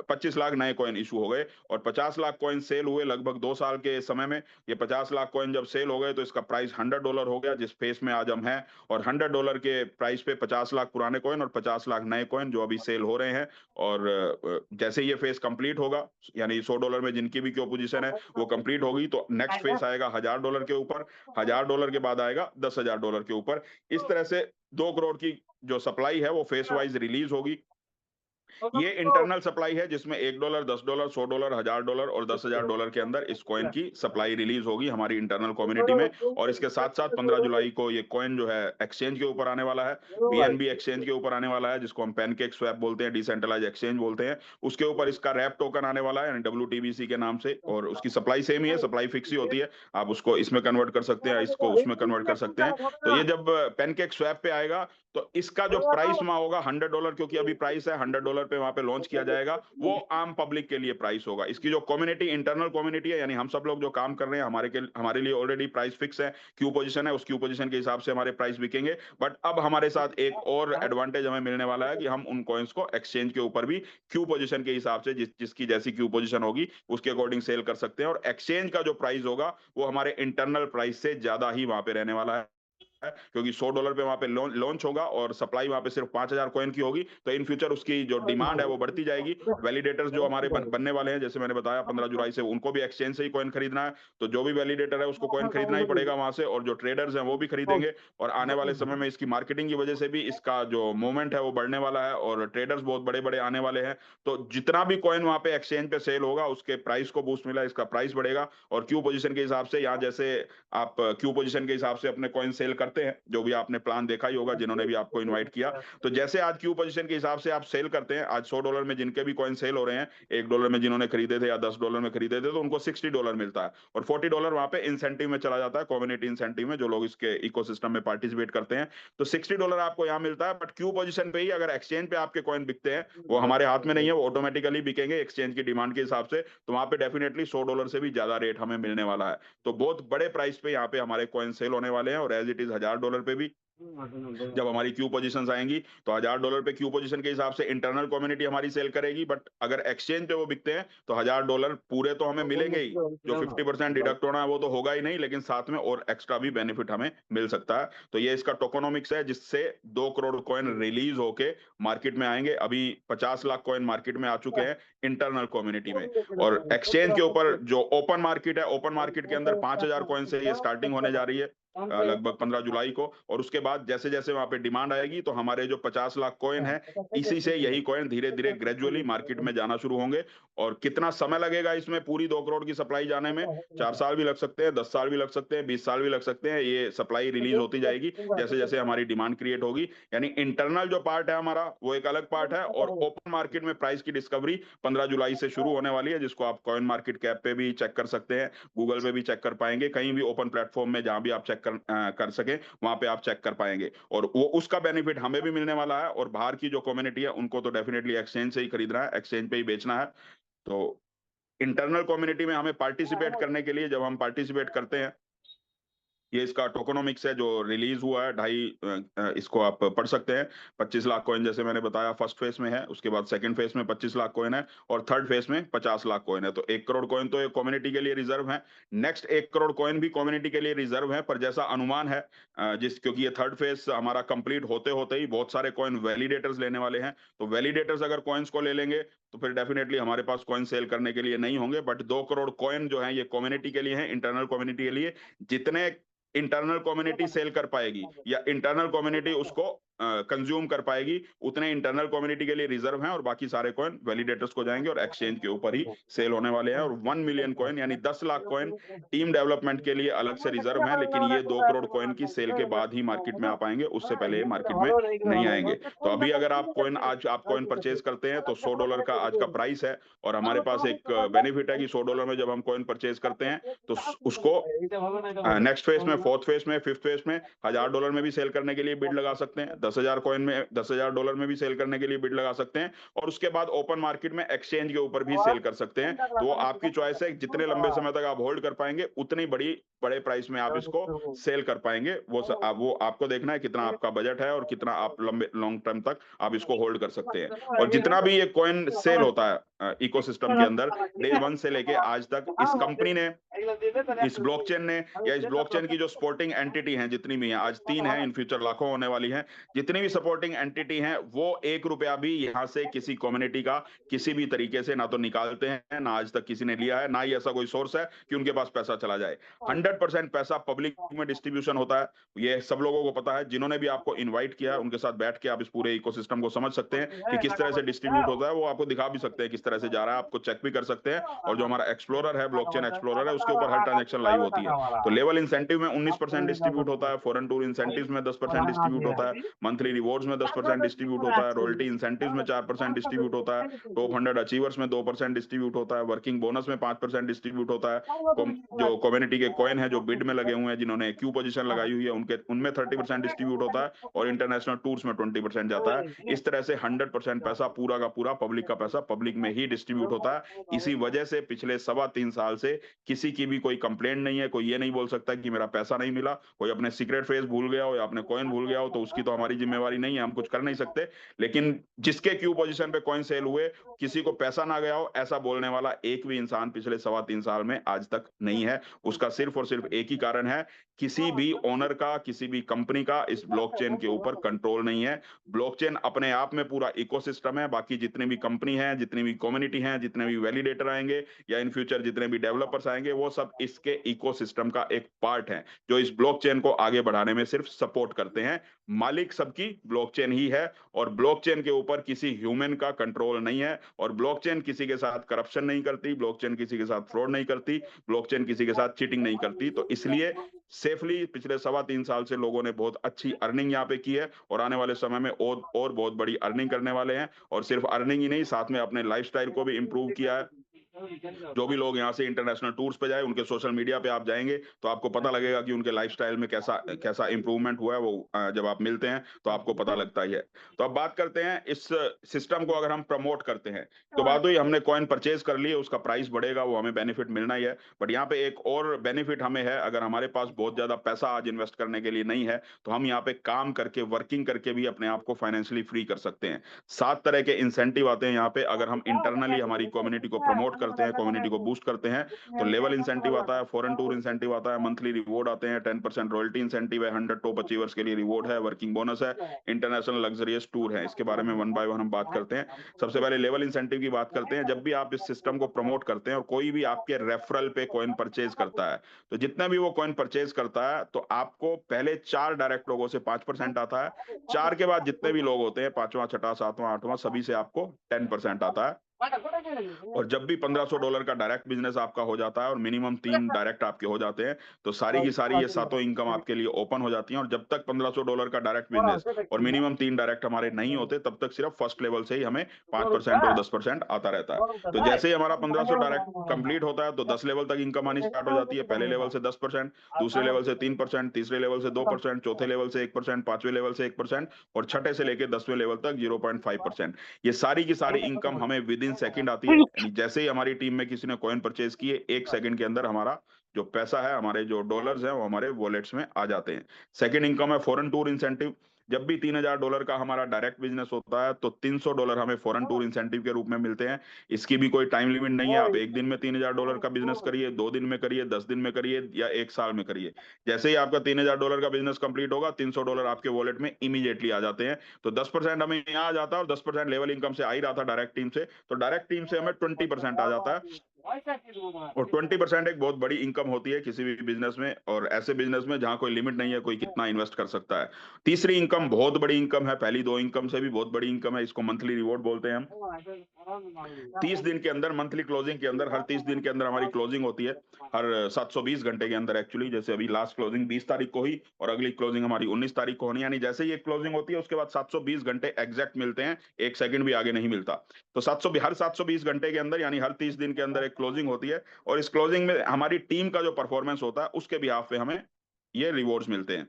25 लाख नए कॉइन इशू हो गए और 50 लाख कॉइन सेल हुए लगभग 2 साल के समय में। ये 50 लाख कॉइन जब सेल हो गए तो इसका प्राइस $100 हो गया, जिस फेस में आज हम हैं, और $100 के प्राइस पे 50 लाख पुराने कॉइन और 50 लाख नए कॉइन जो अभी सेल हो रहे हैं। और जैसे ये फेस कंप्लीट होगा, यानी $100 में जिनकी भी क्यू पोजीशन है वो कंप्लीट होगी, तो नेक्स्ट फेस आएगा $1000 के ऊपर, $1000 के बाद आएगा $10,000 के ऊपर। इस तरह से 2 करोड़ की जो सप्लाई है वो फेस वाइज रिलीज होगी। ये इंटरनल सप्लाई है जिसमें $1, $10, $100, $1000 और $10,000 के अंदर इस कॉइन की सप्लाई रिलीज होगी हमारी इंटरनल कम्युनिटी में। और इसके साथ-साथ 15 जुलाई को ये कॉइन जो है एक्सचेंज के ऊपर आने वाला है, बीएनबी एक्सचेंज के ऊपर आने वाला है, जिसको हम पैनकेक स्वैप बोलते हैं, डिसेंट्रलाइज्ड एक्सचेंज बोलते हैं। उसके ऊपर इसका रैप टोकन आने वाला है, यानी डब्ल्यूटीबीसी के नाम से, और उसकी सप्लाई सेम ही है, सप्लाई फिक्स ही होती है। आप उसको इसमें कन्वर्ट कर सकते हैं, इसको उसमें कन्वर्ट कर सकते हैं। तो ये जब पैनकेक स्वैप पे आएगा तो इसका जो प्राइस वहाँ होगा $100, क्योंकि अभी प्राइस है $100 पे वहाँ पे लॉन्च किया जाएगा, वो आम पब्लिक के लिए प्राइस होगा। इसकी जो कम्युनिटी, इंटरनल कम्युनिटी है, यानी हम सब लोग जो काम कर रहे हैं, हमारे लिए ऑलरेडी प्राइस फिक्स है, क्यू पोजीशन है, उस क्यू पोजीशन के हिसाब से हमारे प्राइस बिकेंगे। बट अब हमारे साथ एक और एडवांटेज हमें मिलने वाला है कि हम उन कॉइन्स को एक्सचेंज के ऊपर भी क्यू पोजीशन के हिसाब से, जिसकी जैसी क्यू पोजीशन होगी उसके अकॉर्डिंग सेल कर सकते हैं, और एक्सचेंज का जो प्राइस होगा वो हमारे इंटरनल प्राइस से ज्यादा ही वहां पे रहने वाला है, क्योंकि $100 पे वहां पे लॉन्च होगा और सप्लाई वहां पे सिर्फ 5000 कॉइन की होगी। तो इन फ्यूचर उसकी जो डिमांड है वो बढ़ती जाएगी। वैलिडेटर्स जो हमारे बनने वाले हैं, जैसे मैंने बताया 15 जुलाई से, उनको भी एक्सचेंज से ही कॉइन खरीदना है, तो जो भी वैलिडेटर है उसको कॉइन खरीदना ही पड़ेगा वहां से, और जो ट्रेडर्स हैं वो भी खरीदेंगे। और आने वाले समय में इसकी मार्केटिंग की वजह से भी इसका जो मूवमेंट है वो बढ़ने वाला है, और ट्रेडर्स बहुत बड़े बड़े आने वाले हैं। तो जितना भी कॉइन वहां पे एक्सचेंज पे सेल होगा उसके प्राइस को बूस्ट मिला, इसका प्राइस बढ़ेगा। और क्यू पोजीशन के हिसाब से, यहाँ जैसे आप क्यू पोजीशन के हिसाब से अपने कॉइन सेल करते हैं, जो भी आपने प्लान देखा ही होगा जिन्होंने भी आपको इनवाइट किया, तो जैसे आज क्यू पोजीशन के हिसाब से आप सेल करते हैं, आज $100 में जिनके भी कॉइन सेल हो रहे हैं, $1 में जिन्होंने खरीदे थे या $10 में खरीदे थे, तो उनको $60 मिलता है, और $40 वहां पे इंसेंटिव में चला जाता है, कम्युनिटी इंसेंटिव में, जो लोग इसके इकोसिस्टम में पार्टिसिपेट करते हैं। तो $60 आपको यहाँ मिलता है। बट क्यू पोजीशन पे ही अगर एक्सचेंज पे आपके कॉइन बिकते हैं, वो हमारे हाथ में नहीं है, वो ऑटोमेटिकली बिकेंगे एक्सचेंज की डिमांड के हिसाब से, तो वहां पे डेफिनेटली $100 से भी ज्यादा रेट हमें मिलने वाला है। तो बहुत बड़े प्राइस पे यहाँ पे हमारे कॉइन सेल होने वाले हैं, और एज इट इज $1000 पे भी जब हमारी क्यू पोजीशंस आएंगी, तो $1000 पे क्यू पोजीशन के हिसाब से इंटरनल कम्युनिटी हमारी सेल करेगी। बट अगर एक्सचेंज पे वो बिकते हैं तो $1000 पूरे तो हमें मिलेंगे ही, जो 50% डिडक्ट होना है वो तो होगा ही नहीं, लेकिन साथ में और एक्स्ट्रा भी बेनिफिट हमें मिल सकता है। तो ये इसका टोकोनॉमिक्स है, जिससे 2 करोड़ कॉइन रिलीज होके मार्केट में आएंगे। अभी 50 लाख कॉइन मार्केट में आ चुके हैं इंटरनल कम्युनिटी में, और एक्सचेंज के ऊपर जो ओपन मार्केट है, ओपन मार्केट के अंदर 5000 कॉइन से ये स्टार्टिंग होने जा रही है लगभग 15 जुलाई को। और उसके बाद जैसे जैसे वहां पे डिमांड आएगी, तो हमारे जो 50 लाख कॉइन है, इसी से यही कॉइन धीरे धीरे ग्रेजुअली मार्केट में जाना शुरू होंगे। और कितना समय लगेगा इसमें पूरी 2 करोड़ की सप्लाई जाने में? 4 साल भी लग सकते हैं, 10 साल भी लग सकते हैं, 20 साल भी लग सकते हैं। ये सप्लाई रिलीज होती जाएगी जैसे जैसे हमारी डिमांड क्रिएट होगी। यानी इंटरनल जो पार्ट है हमारा, वो एक अलग पार्ट है, और ओपन मार्केट में प्राइस की डिस्कवरी 15 जुलाई से शुरू होने वाली है, जिसको आप कॉइन मार्केट कैप पे भी चेक कर सकते हैं, गूगल पे भी चेक कर पाएंगे, कहीं भी ओपन प्लेटफॉर्म में जहां भी आप चेक कर सके वहां पे आप चेक कर पाएंगे। और वो उसका बेनिफिट हमें भी मिलने वाला है, और बाहर की जो कम्युनिटी है उनको तो डेफिनेटली एक्सचेंज से ही खरीदना है, एक्सचेंज पे ही बेचना है। तो इंटरनल कम्युनिटी में हमें पार्टिसिपेट करने के लिए, जब हम पार्टिसिपेट करते हैं, ये इसका टोकोनॉमिक्स है जो रिलीज हुआ है, इसको आप पढ़ सकते हैं। 25 लाख कॉइन जैसे मैंने बताया फर्स्ट फेज में है, उसके बाद सेकंड फेज में 25 लाख कॉइन है, और थर्ड फेज में 50 लाख कॉइन है। तो 1 करोड़ कॉइन तो कम्युनिटी के लिए रिजर्व है। नेक्स्ट 1 करोड़ कॉइन भी कम्युनिटी के लिए रिजर्व है, पर जैसा अनुमान है, क्योंकि ये थर्ड फेज हमारा कंप्लीट होते होते ही बहुत सारे कॉइन वैलिडेटर्स लेने वाले हैं, तो वैलिडेटर्स अगर कॉइन्स को ले लेंगे तो फिर डेफिनेटली हमारे पास कॉइन सेल करने के लिए नहीं होंगे। बट 2 करोड़ कॉइन जो है ये कम्युनिटी के लिए है, इंटरनल कम्युनिटी के लिए। जितने इंटरनल कम्युनिटी सेल कर पाएगी या इंटरनल कम्युनिटी उसको कंज्यूम कर पाएगी, उतने इंटरनल कम्युनिटी के लिए रिजर्व हैं, और बाकी सारे कॉइन वैलिडेटर्स को जाएंगे और एक्सचेंज के ऊपर ही सेल होने वाले हैं। और 1 मिलियन कॉइन यानी 10 लाख कॉइन टीम डेवलपमेंट के लिए अलग से रिजर्व हैं, लेकिन ये 2 करोड़ कॉइन की सेल के बाद ही मार्केट में आ पाएंगे, उससे पहले ये मार्केट में नहीं आएंगे। तो अभी अगर आप कॉइन परचेज करते हैं तो $100 का आज का प्राइस है, और हमारे पास एक बेनिफिट है कि $100 में जब हम कॉइन परचेज करते हैं तो उसको नेक्स्ट फेज में, फोर्थ फेज में, फिफ्थ फेज में $1000 में भी सेल करने के लिए बिड लगा सकते हैं, 10,000 कॉइन में $10,000 में भी सेल करने के लिए बिड लगा सकते हैं और उसके बाद ओपन मार्केट में एक्सचेंज के ऊपर भी सेल कर सकते हैं। तो वो आपकी चॉइस है, जितने लंबे समय तक आप होल्ड कर पाएंगे उतनी बड़े प्राइस में आप इसको सेल कर पाएंगे। वो आपको देखना है कितना आपका बजट है और कितना आप लंबे लॉन्ग टर्म तक आप इसको होल्ड कर सकते हैं। और जितना भी ये कॉइन सेल होता है इकोसिस्टम के अंदर, डे 1 से लेके आज तक इस कंपनी ने, इस ब्लॉकचेन ने, या इस ब्लॉकचेन की जो सपोर्टिंग एंटिटी हैं जितनी भी हैं, आज 3 हैं, इन फ्यूचर लाखों होने वाली हैं, जितनी भी सपोर्टिंग एंटिटी हैं, वो ₹1 भी यहाँ से किसी कम्युनिटी का किसी भी तरीके से ना तो निकालते हैं, ना आज तक किसी ने लिया है, ना ही ऐसा कोई सोर्स है कि उनके पास पैसा चला जाए। 100% पैसा पब्लिक में डिस्ट्रीब्यूशन होता है। ये सब लोगों को पता है। जिन्होंने भी आपको इनवाइट किया है उनके साथ बैठ के आप इस पूरे इकोसिस्टम को समझ सकते हैं कि किस तरह से डिस्ट्रीब्यूट होता है। वो आपको दिखा भी सकते हैं किस तरह से जा रहा है, आपको चेक भी कर सकते हैं। और जो हमारा एक्सप्लोरर है, ब्लॉकचेन एक्सप्लोरर है, उसके ऊपर हर ट्रांजैक्शन लाइव होती है। तो लेवल इंसेंटिव में 19% डिस्ट्रीब्यूट होता है, फॉरेन टूर इंसेंटिव्स में 10% डिस्ट्रीब्यूट होता है, मंथली रिवॉर्ड्स में 10% डिस्ट्रीब्यूट होता है, रॉयल्टी इंसेंटिव्स में 4% डिस्ट्रीब्यूट होता है, टॉप 100 अचीवर्स में 2% डिस्ट्रीब्यूट होता है, वर्किंग बोनस में 5% डिस्ट्रीब्यूट होता है। जो कम्युनिटी के कॉइन है जो बिड में लगे हुए हैं, जिन्होंने क्यू पोजीशन लगाई हुई है, उनमें 30% डिस्ट्रीब्यूट होता है और इंटरनेशनल टूर्स में 20% जाता है। इस तरह से 100% पैसा पूरा का पूरा पब्लिक का पैसा पब्लिक में ही डिस्ट्रीब्यूट होता है। इसी वजह से पिछले 3.25 साल से किसी की भी कोई कंप्लेंट नहीं है। कोई ये नहीं बोल सकता कि मेरा पैसा नहीं मिला। कोई अपने सीक्रेट फेस भूल गया हो या अपने कॉइन भूल गया हो तो उसकी तो हमारी जिम्मेवारी नहीं है, हम कुछ कर नहीं सकते। लेकिन जिसके क्यू पोजीशन पे कॉइन सेल हुए, किसी को पैसा ना गया हो, ऐसा बोलने वाला एक भी इंसान पिछले 3.25 साल में आज तक नहीं है। उसका सिर्फ और सिर्फ एक ही कारण है, किसी भी ओनर का, किसी भी कंपनी का इस ब्लॉकचेन के ऊपर कंट्रोल नहीं है। ब्लॉकचेन अपने आप में पूरा इकोसिस्टम है। बाकी जितने भी कंपनी हैं, जितनी भी कम्युनिटी हैं, जितने भी वैलिडेटर आएंगे या इन फ्यूचर जितने भी डेवलपर्स आएंगे, वो सब इसके इकोसिस्टम का एक पार्ट है, जो इस ब्लॉकचेन को आगे बढ़ाने में सिर्फ सपोर्ट करते हैं। मालिक सबकी ब्लॉकचेन ही है और ब्लॉकचेन के ऊपर किसी ह्यूमन का कंट्रोल नहीं है। और ब्लॉकचेन किसी के साथ करप्शन नहीं करती, ब्लॉकचेन किसी के साथ फ्रॉड नहीं करती, ब्लॉकचेन किसी के साथ चीटिंग नहीं करती। तो इसलिए सेफली पिछले 3.25 साल से लोगों ने बहुत अच्छी अर्निंग यहाँ पे की है और आने वाले समय में और बहुत बड़ी अर्निंग करने वाले हैं। और सिर्फ अर्निंग ही नहीं, साथ में अपने लाइफस्टाइल को भी इंप्रूव किया है। जो भी लोग यहाँ से इंटरनेशनल टूर्स पे जाए, उनके सोशल मीडिया पे आप जाएंगे तो आपको पता लगेगा कि उनके लाइफस्टाइल में कैसा इंप्रूवमेंट हुआ है। वो जब आप मिलते हैं तो आपको पता लगता ही है। तो अब बात करते हैं इस सिस्टम को अगर हम प्रमोट करते हैं तो बात हुई, हमने कॉइन परचेज कर लिए, उसका प्राइस बढ़ेगा, वो हमें बेनिफिट मिलना ही है। बट यहाँ पे एक और बेनिफिट हमें है, अगर हमारे पास बहुत ज्यादा पैसा आज इन्वेस्ट करने के लिए नहीं है तो हम यहाँ पे काम करके, वर्किंग करके भी अपने आप को फाइनेंशियली फ्री कर सकते हैं। 7 तरह के इंसेंटिव आते हैं यहाँ पे। अगर हम इंटरनली हमारी कम्युनिटी को प्रमोट करते हैं, कम्युनिटी को बूस्ट करते हैं, तो लेवल इंसेंटिव आता है, फॉरेन टूर इंसेंटिव आता है, मंथली रिवॉर्ड आते हैं, 10% रॉयल्टी इंसेंटिव है, 100 टॉप अचीवर्स के लिए रिवॉर्ड है, वर्किंग बोनस है, इंटरनेशनल लग्जरियस टूर है। इसके बारे में वन बाय वन हम बात करते हैं। सबसे पहले लेवल इंसेंटिव की बात करते हैं। जब भी आप इस सिस्टम को प्रमोट करते हैं और कोई भी आपके रेफरल पे कॉइन परचेज करता है, तो जितना भी वो कॉइन परचेज करता है तो आपको पहले 4 डायरेक्ट लोगों से 5% आता है। 4 के बाद जितने भी लोग होते हैं, 5वां, 6वां, 7वां, 8वां, सभी से आपको 10% आता है। और जब भी $1500 का डायरेक्ट बिजनेस आपका हो जाता है और मिनिमम 3 डायरेक्ट आपके हो जाते हैं, तो सारी की सारी ये सातों इनकम आपके लिए ओपन हो जाती हैं। और जब तक $1500 का डायरेक्ट बिजनेस और मिनिमम 3 डायरेक्ट हमारे नहीं होते, तब तक सिर्फ फर्स्ट लेवल से ही हमें 5% और 10% आता रहता है। तो जैसे ही हमारा 1500 डायरेक्ट कंप्लीट होता है तो 10 लेवल तक इनकम आनी स्टार्ट हो जाती है। पहले लेवल से 10%, दूसरे लेवल से 3%, तीसरे लेवल से 2%, चौथे लेवल से 1%, 5वें लेवल से 1% और छठे से लेकर 10वें लेवल तक 0.5%। ये सारी की सारी इनकम हमें विद इन सेकंड आती है। यानी जैसे ही हमारी टीम में किसी ने कॉइन परचेज किए, 1 सेकंड के अंदर हमारा जो पैसा है, हमारे जो डॉलर्स हैं, वो हमारे वॉलेट्स में आ जाते हैं। सेकंड इनकम है फॉरेन टूर इंसेंटिव। जब भी $3000 का हमारा डायरेक्ट बिजनेस होता है तो $300 हमें फॉरेन टूर इंसेंटिव के रूप में मिलते हैं। इसकी भी कोई टाइम लिमिट नहीं है। आप 1 दिन में $3000 का बिजनेस करिए, 2 दिन में करिए, 10 दिन में करिए या 1 साल में करिए। जैसे ही आपका $3000 का बिजनेस कंप्लीट होगा, $300 आपके वॉलेट में इमीडिएटली आ जाते हैं। तो 10% हमें यहाँ आ जाता है और 10% लेवल इनकम से आ ही रहा था डायरेक्ट टीम से, तो डायरेक्ट टीम से हमें 20% आ जाता है। और 20% एक बहुत बड़ी इनकम होती है किसी भी बिजनेस में, और ऐसे बिजनेस में जहां कोई लिमिट नहीं है, कोई कितना इन्वेस्ट कर सकता है। तीसरी इनकम बहुत बड़ी इनकम है, पहली 2 इनकम से भी बहुत बड़ी इनकम है। इसको मंथली रिवॉर्ड बोलते हैं हम। 30 दिन के अंदर, मंथली क्लोजिंग के अंदर, हर 30 दिन के अंदर हमारी क्लोजिंग होती है, हर 720 घंटे के अंदर एक्चुअली। जैसे अभी लास्ट क्लोजिंग 20 तारीख को हुई और अगली क्लोजिंग हमारी 19 तारीख को होनी। यानी जैसे ही एक क्लोजिंग होती है उसके बाद 720 घंटे एग्जैक्ट मिलते हैं, 1 सेकंड भी आगे नहीं मिलता। तो हर 720 घंटे के अंदर, यानी हर 30 दिन के अंदर एक क्लोजिंग होती है। और इस क्लोजिंग में हमारी टीम का जो परफॉर्मेंस होता है उसके बिहाफ पे हमें ये रिवॉर्ड्स मिलते हैं।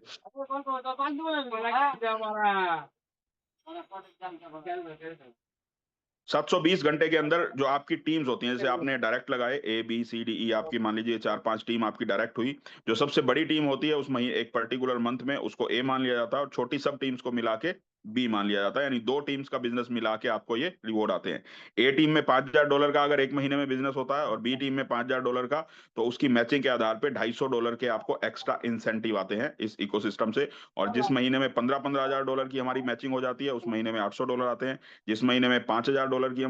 720 घंटे के अंदर जो आपकी टीम्स होती हैं, जैसे आपने डायरेक्ट लगाए ABCDE, आपकी मान लीजिए 4-5 टीम आपकी डायरेक्ट हुई। जो सबसे बड़ी टीम होती है उस महीने एक पर्टिकुलर मंथ में उसको A मान लिया जाता है और छोटी सब टीम्स को मिला के B मान लिया जाता है, यानी 2 टीम्स का बिज़नेस मिला के आपको ये रिवॉर्ड आते हैं। A टीम में $5000 का अगर 1 महीने में बिज़नेस होता है और B टीम में $5000 का, तो उसकी मैचिंग के आधार पे $250 के आपको एक्स्ट्रा इंसेंटिव आते हैं इस इकोसिस्टम से। और जिस महीने में $15,000 की हमारी मैचिंग हो जाती है, उस महीने में $800 आते हैं। जिस महीने में $5000 की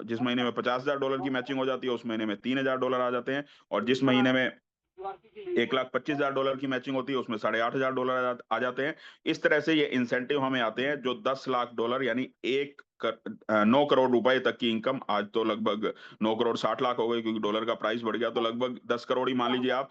जिस महीने में $50,000 की मैचिंग हो जाती है, उस महीने में $3000 आ जाते हैं। और जिस महीने में $1,25,000 की मैचिंग होती है, उसमें $8,500 आ जाते हैं। इस तरह से ये इंसेंटिव हमें आते हैं, जो $10 लाख यानी 9 करोड़ रुपए तक की इनकम, आज तो लगभग 9 करोड़ 60 लाख हो गई क्योंकि डॉलर का प्राइस बढ़ गया, तो लगभग 10 करोड़ ही मान लीजिए आप।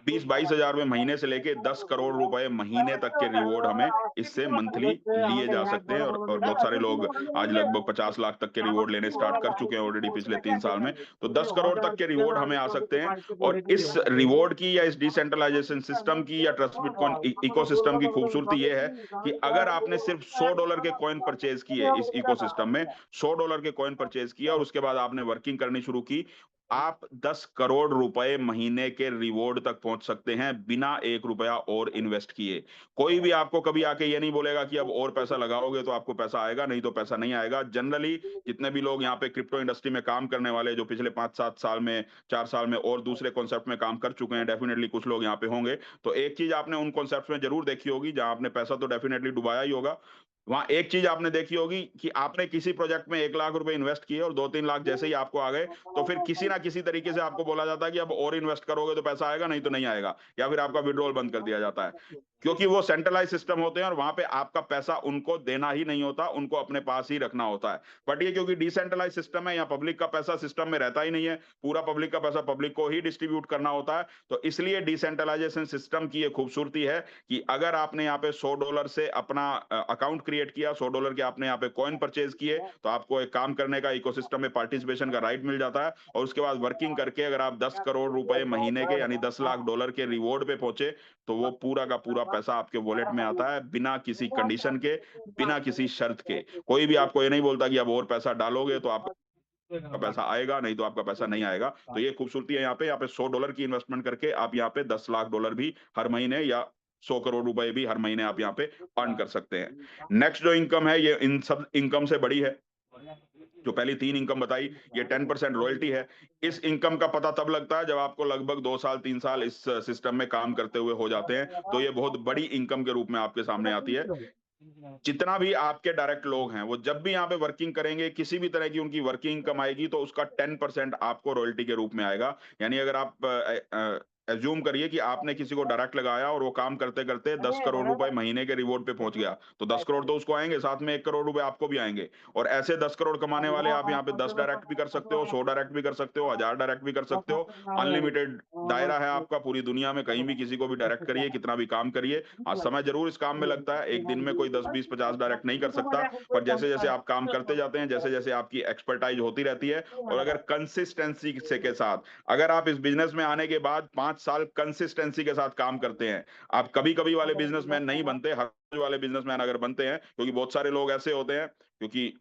20-22 हजार रुपए महीने से लेके 10 करोड़ रुपए महीने तक के रिवॉर्ड हमें इससे मंथली लिए जा सकते हैं। और बहुत सारे लोग आज लगभग 50 लाख तक के रिवॉर्ड लेने स्टार्ट कर चुके हैं ऑलरेडी पिछले 3 साल में। तो 10 करोड़ तक के रिवॉर्ड हमें आ सकते हैं। और इस रिवॉर्ड की या इस डिसेंट्रलाइजेशन सिस्टम की या ट्रस्ट बिटकॉइन इकोसिस्टम की खूबसूरती ये है कि अगर आपने सिर्फ $100 के कॉइन परचेज किए इस इकोसिस्टम में, $100 के कॉइन परचेज किया और उसके बाद आपने वर्किंग करनी शुरू की, आप 10 करोड़ रुपए महीने के रिवॉर्ड तक पहुंच सकते हैं बिना 1 रुपया और इन्वेस्ट किए। कोई भी आपको कभी आके ये नहीं बोलेगा कि अब और पैसा लगाओगे तो आपको पैसा आएगा, नहीं तो पैसा नहीं आएगा। जनरली जितने भी लोग यहाँ पे क्रिप्टो इंडस्ट्री में काम करने वाले, जो पिछले 5-7 साल में, 4 साल में और दूसरे कॉन्सेप्ट में काम कर चुके हैं, डेफिनिटली कुछ लोग यहाँ पे होंगे। तो एक चीज आपने उन कॉन्सेप्ट्स में जरूर देखी होगी, जहां आपने पैसा तो डेफिनिटली डुबाया ही होगा। वहां एक चीज आपने देखी होगी कि आपने किसी प्रोजेक्ट में 1 लाख रुपए इन्वेस्ट किए और 2-3 लाख जैसे ही आपको आ गए, तो फिर किसी ना किसी तरीके से आपको बोला जाता है कि अब और इन्वेस्ट करोगे तो पैसा आएगा, नहीं तो नहीं आएगा, या फिर आपका विड्रॉल बंद कर दिया जाता है। क्योंकि वो सेंट्रलाइज सिस्टम होते हैं और वहां पे आपका पैसा उनको देना ही नहीं होता, उनको अपने पास ही रखना होता है। बट ये क्योंकि डिसेंट्रलाइज सिस्टम है, या पब्लिक का पैसा सिस्टम में रहता ही नहीं है, पूरा पब्लिक का पैसा पब्लिक को ही डिस्ट्रीब्यूट करना होता है। तो इसलिए डिसेंट्रलाइजेशन सिस्टम की ये खूबसूरती है कि अगर आपने यहाँ पे $100 से अपना अकाउंट क्रिएट किया, $100 के आपने यहाँ पे कॉइन परचेज किए, तो आपको एक काम करने का, इकोसिस्टम में पार्टिसिपेशन का राइट मिल जाता है। और उसके बाद वर्किंग करके अगर आप 10 करोड़ रुपए महीने के यानी $10 लाख के रिवॉर्ड पे पहुंचे, तो वो पूरा का पूरा पैसा आपके वॉलेट में आता है बिना किसी कंडीशन के, बिना किसी शर्त के। कोई भी आपको ये नहीं बोलता कि अब और पैसा डालोगे तो आपका पैसा आएगा, नहीं तो आपका पैसा नहीं आएगा। तो ये खूबसूरती है यहाँ पे $100 की इन्वेस्टमेंट करके आप यहाँ पे $10 लाख भी हर महीने, या 100 करोड़ रुपए भी हर महीने आप यहाँ पे अर्न कर सकते हैं। नेक्स्ट जो इनकम है, ये इन सब इनकम से बड़ी है। जो पहली 3 इनकम बताई, ये 10% रॉयल्टी है। इस इनकम का पता तब लगता है जब आपको लगभग 2 साल 3 साल इस सिस्टम में काम करते हुए हो जाते हैं, तो ये बहुत बड़ी इनकम के रूप में आपके सामने आती है। जितना भी आपके डायरेक्ट लोग हैं, वो जब भी यहाँ पे वर्किंग करेंगे, किसी भी तरह की उनकी वर्किंग इनकम आएगी, तो उसका 10% आपको रॉयल्टी के रूप में आएगा। यानी अगर आप एज्यूम करिए कि आपने किसी को डायरेक्ट लगाया और वो काम करते-करते 10 करोड़ रुपए महीने के रिवॉर्ड पे पहुंच गया, तो 10 करोड़ तो उसको आएँगे, साथ में 1 करोड़ रुपए आपको भी आएँगे। और ऐसे 10 करोड़ कमाने वाले आप यहाँ पे 10 डायरेक्ट भी कर सकते हो, 100 डायरेक्ट भी कर सकते हो, 1000 डायरेक्ट भी कर सकते हो। अनलिमिटेड दायरा है आपका पूरी दुनिया में, कहीं भी किसी को भी डायरेक्ट करिए, कितना भी काम करिए। हाँ, समय ज़रूर इस काम में लगता है, एक दिन में कोई 10, 20, 50 डायरेक्ट नहीं कर सकता, पर जैसे-जैसे आप काम करते जाते हैं, जैसे-जैसे आपकी एक्सपर्टाइज़ होती रहती है, और अगर कंसिस्टेंसी से के साथ, अगर आप इस बिज़नेस में आने के बाद 5 साल कंसिस्टेंसी के साथ काम करते हैं, आप कभी-कभी वाले बिज़नेसमैन नहीं बनते, हर रोज़ वाले बिज़नेसमैन अगर बनते हैं, क्योंकि बहुत सारे लोग ऐसे होते हैं, क्योंकि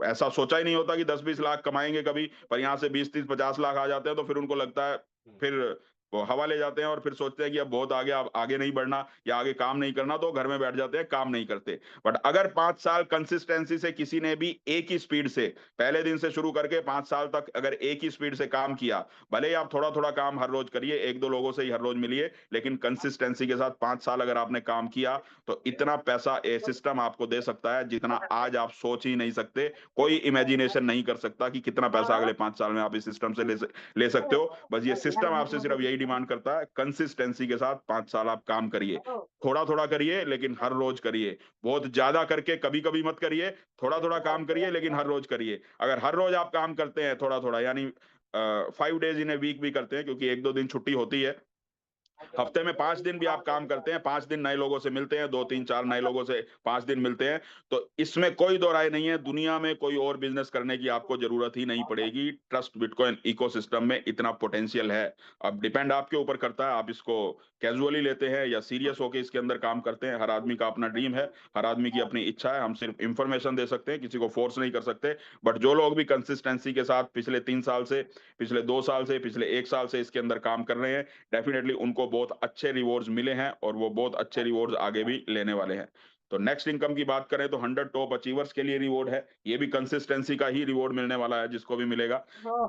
ऐसा सोचा ही नहीं होता कि 10-20 लाख कमाएँगे कभी, पर यहाँ से 20-30, 50 लाख आ जाते हैं, तो फिर उनको लगता है, फिर वो हवा ले जाते हैं और फिर सोचते हैं कि अब बहुत आ गया, अब आगे नहीं बढ़ना या आगे काम नहीं करना, तो घर में बैठ जाते हैं, काम नहीं करते। बट अगर 5 साल कंसिस्टेंसी से किसी ने भी एक ही स्पीड से, पहले दिन से शुरू करके 5 साल तक अगर एक ही स्पीड से काम किया, भले ही आप थोड़ा-थोड़ा काम हर रोज करिए, 1-2 लोगों से ही हर रोज मिलिए, लेकिन कंसिस्टेंसी के साथ 5 साल अगर आपने काम किया, तो इतना पैसा ये सिस्टम आपको दे सकता है, जितना आज आप सोच ही नहीं सकते। कोई इमेजिनेशन नहीं कर सकता कि कितना पैसा अगले 5 साल में आप इस सिस्टम से ले सकते हो। बस ये सिस्टम आपसे सिर्फ यही डिमांड करता है, कंसिस्टेंसी के साथ 5 साल आप काम करिए। थोड़ा-थोड़ा करिए, लेकिन हर रोज करिए। बहुत ज़्यादा करके कभी-कभी मत करिए, थोड़ा-थोड़ा काम करिए, लेकिन हर रोज करिए। अगर हर रोज आप काम करते हैं थोड़ा-थोड़ा, यानी 5 डेज़ इन अ वीक भी करते हैं, क्योंकि 1-2 दिन छुट्टी होती है। हफ्ते में 5 दिन भी आप काम करते हैं, 5 दिन नए लोगों से मिलते हैं, 2, 3, 4 नए लोगों से 5 दिन मिलते हैं, तो इसमें कोई दो राय नहीं है, दुनिया में कोई और बिज़नेस करने की आपको ज़रूरत ही नहीं पड़ेगी। ट्रस्ट बिटकॉइन इकोसिस्टम में इतना पोटेंशियल है। अब डिपेंड आपके ऊपर करता है, आप इसको कैज़ुअली लेते हैं या सीरियस होके इसके अंदर काम करते हैं। हर आदमी का अपना ड्रीम है, हर आदमी की अपनी इच्छा है, हम सिर्फ़ इन्फॉर्मेशन दे सकते हैं, किसी को फ़ोर्स नहीं कर सकते। बट जो लोग भी कंसिस्टेंसी के साथ पिछले 3 साल से, पिछले 2 साल से, पिछले 1 साल से इसके अंदर काम कर रहे हैं, डेफिनिटली उनको बहुत अच्छे रिवॉर्ड्स मिले हैं और वो बहुत अच्छे रिवॉर्ड्स आगे भी लेने वाले हैं। तो नेक्स्ट इनकम की बात करें तो 100 टॉप अचीवर्स के लिए रिवॉर्ड है। ये भी कंसिस्टेंसी का ही रिवॉर्ड मिलने वाला है जिसको भी मिलेगा।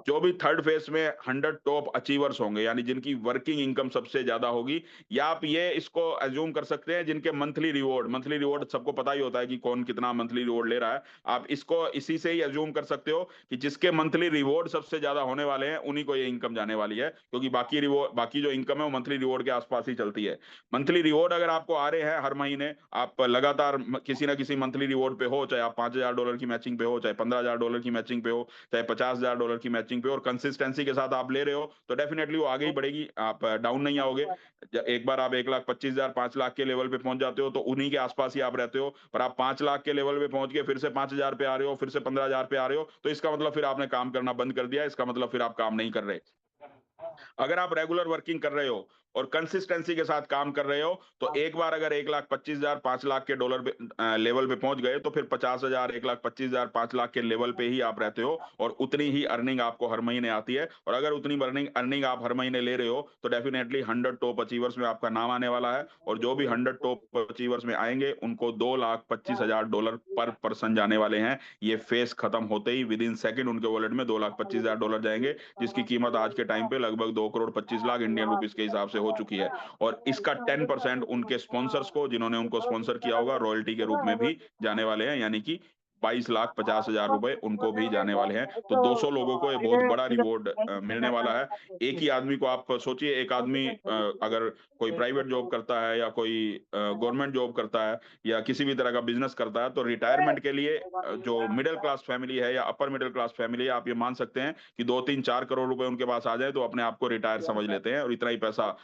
जो भी थर्ड फेज में 100 टॉप अचीवर्स होंगे यानी जिनकी वर्किंग इनकम सबसे ज्यादा होगी, या आप ये इसको अज्यूम कर सकते हैं जिनके मंथली रिवॉर्ड सबको पता ही होता है कि कौन कितना मंथली रिवॉर्ड ले रहा है। आप इसको इसी से ही अज्यूम कर सकते हो कि जिसके मंथली रिवॉर्ड सबसे ज्यादा होने वाले हैं उन्हीं को ये इनकम जाने वाली है, क्योंकि बाकी जो इनकम है वो मंथली रिवॉर्ड के आसपास ही चलती है। मंथली रिवॉर्ड अगर आपको आ रहे हैं हर महीने, आप लगातार किसी ना किसी मंथली रिवॉर्ड पे हो, चाहे आप $5,000 की मैचिंग पे हो, चाहे $15,000 की मैचिंग पे हो, चाहे $50,000 की मैचिंग पे हो, और कंसिस्टेंसी के साथ आप ले रहे हो, तो डेफिनेटली वो आगे ही बढ़ेगी, आप डाउन नहीं आओगे। एक बार आप 1,25,000 5 लाख के लेवल पे पहुंच जाते हो तो उन्हीं के आसपास ही आप रहते हो, पर आप 5 लाख के लेवल पे पहुंच के फिर से 5,000 पे आ रहे हो, फिर से 15,000 पे आ रहे हो, तो इसका मतलब फिर आपने काम करना बंद कर दिया, इसका मतलब फिर आप काम नहीं कर रहे। अगर आप रेगुलर वर्किंग कर रहे हो और कंसिस्टेंसी के साथ काम कर रहे हो, तो एक बार अगर 1,25,000 5 लाख के डॉलर पे लेवल पे पहुंच गए, तो फिर 50,000 1,25,000 5 लाख के लेवल पे ही आप रहते हो और उतनी ही अर्निंग आपको हर महीने आती है। और अगर उतनी अर्निंग अर्निंग आप हर महीने ले रहे हो तो डेफिनेटली 100 टॉप अचीवर्स में आपका नाम आने वाला है, और जो भी 100 टॉप अचीवर्स में आएंगे उनको $2,25,000 पर पर्सन जाने वाले हैं। ये फेस खत्म होते ही विद इन सेकंड उनके वॉलेट में $2,25,000 जाएंगे, जिसकी कीमत आज के टाइम पे लगभग 2,25,00,000 इंडियन रुपीस के हिसाब से हो चुकी है। और इसका 10% उनके स्पॉन्सर्स को, जिन्होंने उनको स्पॉन्सर किया होगा, रॉयल्टी के रूप में भी जाने वाले हैं, यानी कि 22,50,000 रुपए उनको भी जाने वाले हैं। तो 200 लोगों को ये बहुत बड़ा रिवॉर्ड मिलने वाला है। एक ही आदमी को आप सोचिए, एक आदमी अगर कोई प्राइवेट जॉब करता है या कोई गवर्नमेंट जॉब करता है या किसी भी तरह का बिजनेस करता है, तो रिटायरमेंट के लिए जो मिडिल क्लास फैमिली है या अपर मिडिल क्लास फैमिली है, आप ये मान सकते हैं कि 2-3-4 करोड़ रुपए उनके पास आ जाए तो अपने आप को रिटायर समझ लेते हैं, और इतना ही पैसा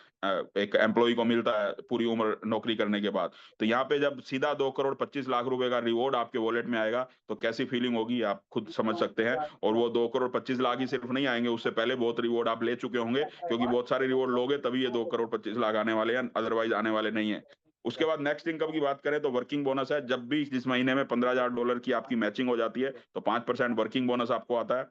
एक एम्प्लॉय को मिलता है पूरी उम्र नौकरी करने के बाद। तो यहाँ पे जब सीधा 2,25,00,000 रुपए का रिवॉर्ड आपके वॉलेट में आएगा, तो कैसी फीलिंग होगी आप खुद समझ सकते हैं। और वो 2,25,00,000 ही सिर्फ नहीं आएंगे, उससे पहले बहुत रिवॉर्ड आप ले चुके होंगे, क्योंकि बहुत सारे रिवॉर्ड लोगे तभी ये 2,25,00,000 आने वाले हैं, अदरवाइज आने वाले नहीं है। उसके बाद नेक्स्ट इनकम की बात करें तो वर्किंग बोनस है। जब भी जिस महीने में $15,000 की आपकी मैचिंग हो जाती है, तो 5% वर्किंग बोनस आपको आता है।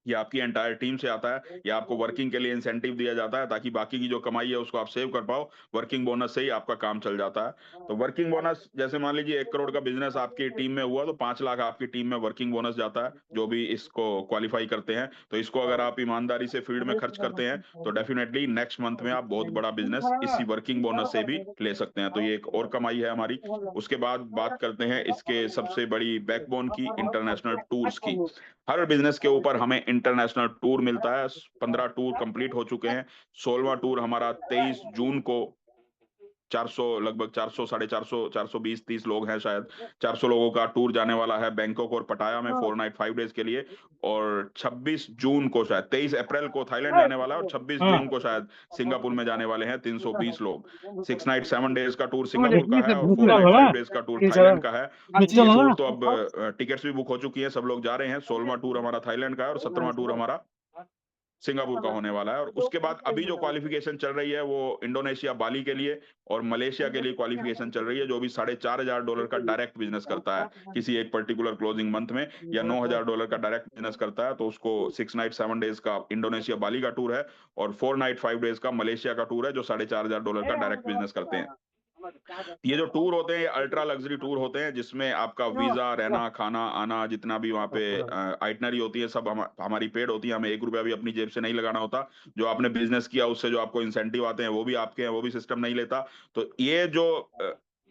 ये आपकी एंटायर टीम से आता है, या आपको वर्किंग के लिए इंसेंटिव दिया जाता है ताकि बाकी की जो कमाई है उसको आप सेव कर पाओ। वर्किंग बोनस से ही आपका काम चल जाता है। तो वर्किंग बोनस, जैसे मान लीजिए 1 करोड़ का बिजनेस आपकी टीम में हुआ तो 5 लाख आपकी टीम में वर्किंग बोनस जाता है, जो भी इसको क्वालिफाई करते हैं। तो इसको अगर आप ईमानदारी से फील्ड में खर्च करते हैं तो डेफिनेटली नेक्स्ट मंथ में आप बहुत बड़ा बिजनेस इसी वर्किंग बोनस से भी ले सकते हैं। तो ये एक और कमाई है हमारी। उसके बाद बात करते हैं इसके सबसे बड़ी बैकबोन की, इंटरनेशनल टूर्स की। हर बिज़नेस के ऊपर हमें इंटरनेशनल टूर मिलता है। 15 टूर कंप्लीट हो चुके हैं। 16वाँ टूर हमारा 23 जून को, 400 लगभग 400 साढ़े 400 420-30 लोग हैं शायद। 400 लोगों का टूर जाने वाला है बैंकॉक और पटाया में 4 नाइट 5 डेज़ के लिए। और 26 जून को, शायद 23 अप्रैल को थाईलैंड जाने वाला है, और 26 जून को शायद सिंगापुर में जाने वाले हैं 320 लोग। 6 नाइट 7 डेज़ का टूर सिंगापुर का है और 4 नाइट 5 डेज़ का टूर थाईलैंड का है। ये टूर तो अब टिकट्स भी बुक हो चुकी हैं, सब लोग जा रहे हैं। 16वाँ टूर हमारा थाईलैंड का है और 17वाँ टूर हमारा सिंगापुर का होने वाला है। और उसके बाद अभी जो क्वालिफिकेशन चल रही है वो इंडोनेशिया बाली के लिए और मलेशिया के लिए क्वालिफिकेशन चल रही है, जो भी $4,500 का डायरेक्ट बिजनेस करता है किसी एक पर्टिकुलर क्लोजिंग मंथ में, या $9,000 का डायरेक्ट बिजनेस करता है, तो उसको 6 नाइट 7 डेज का इंडोनेशिया बाली का टूर है और 4 नाइट 5 डेज का मलेशिया का टूर है, जो $4,500 का डायरेक्ट बिजनेस करते हैं। ये जो टूर होते हैं ये अल्ट्रा लग्जरी टूर होते हैं, जिसमें आपका वीजा, रहना, खाना, आना, जितना भी वहाँ पे आइटनरी होती है सब हमारी पेड होती है। हमें 1 रुपया भी अपनी जेब से नहीं लगाना होता। जो आपने बिजनेस किया उससे जो आपको इंसेंटिव आते हैं वो भी आपके हैं, वो भी सिस्टम नहीं लेता। तो ये जो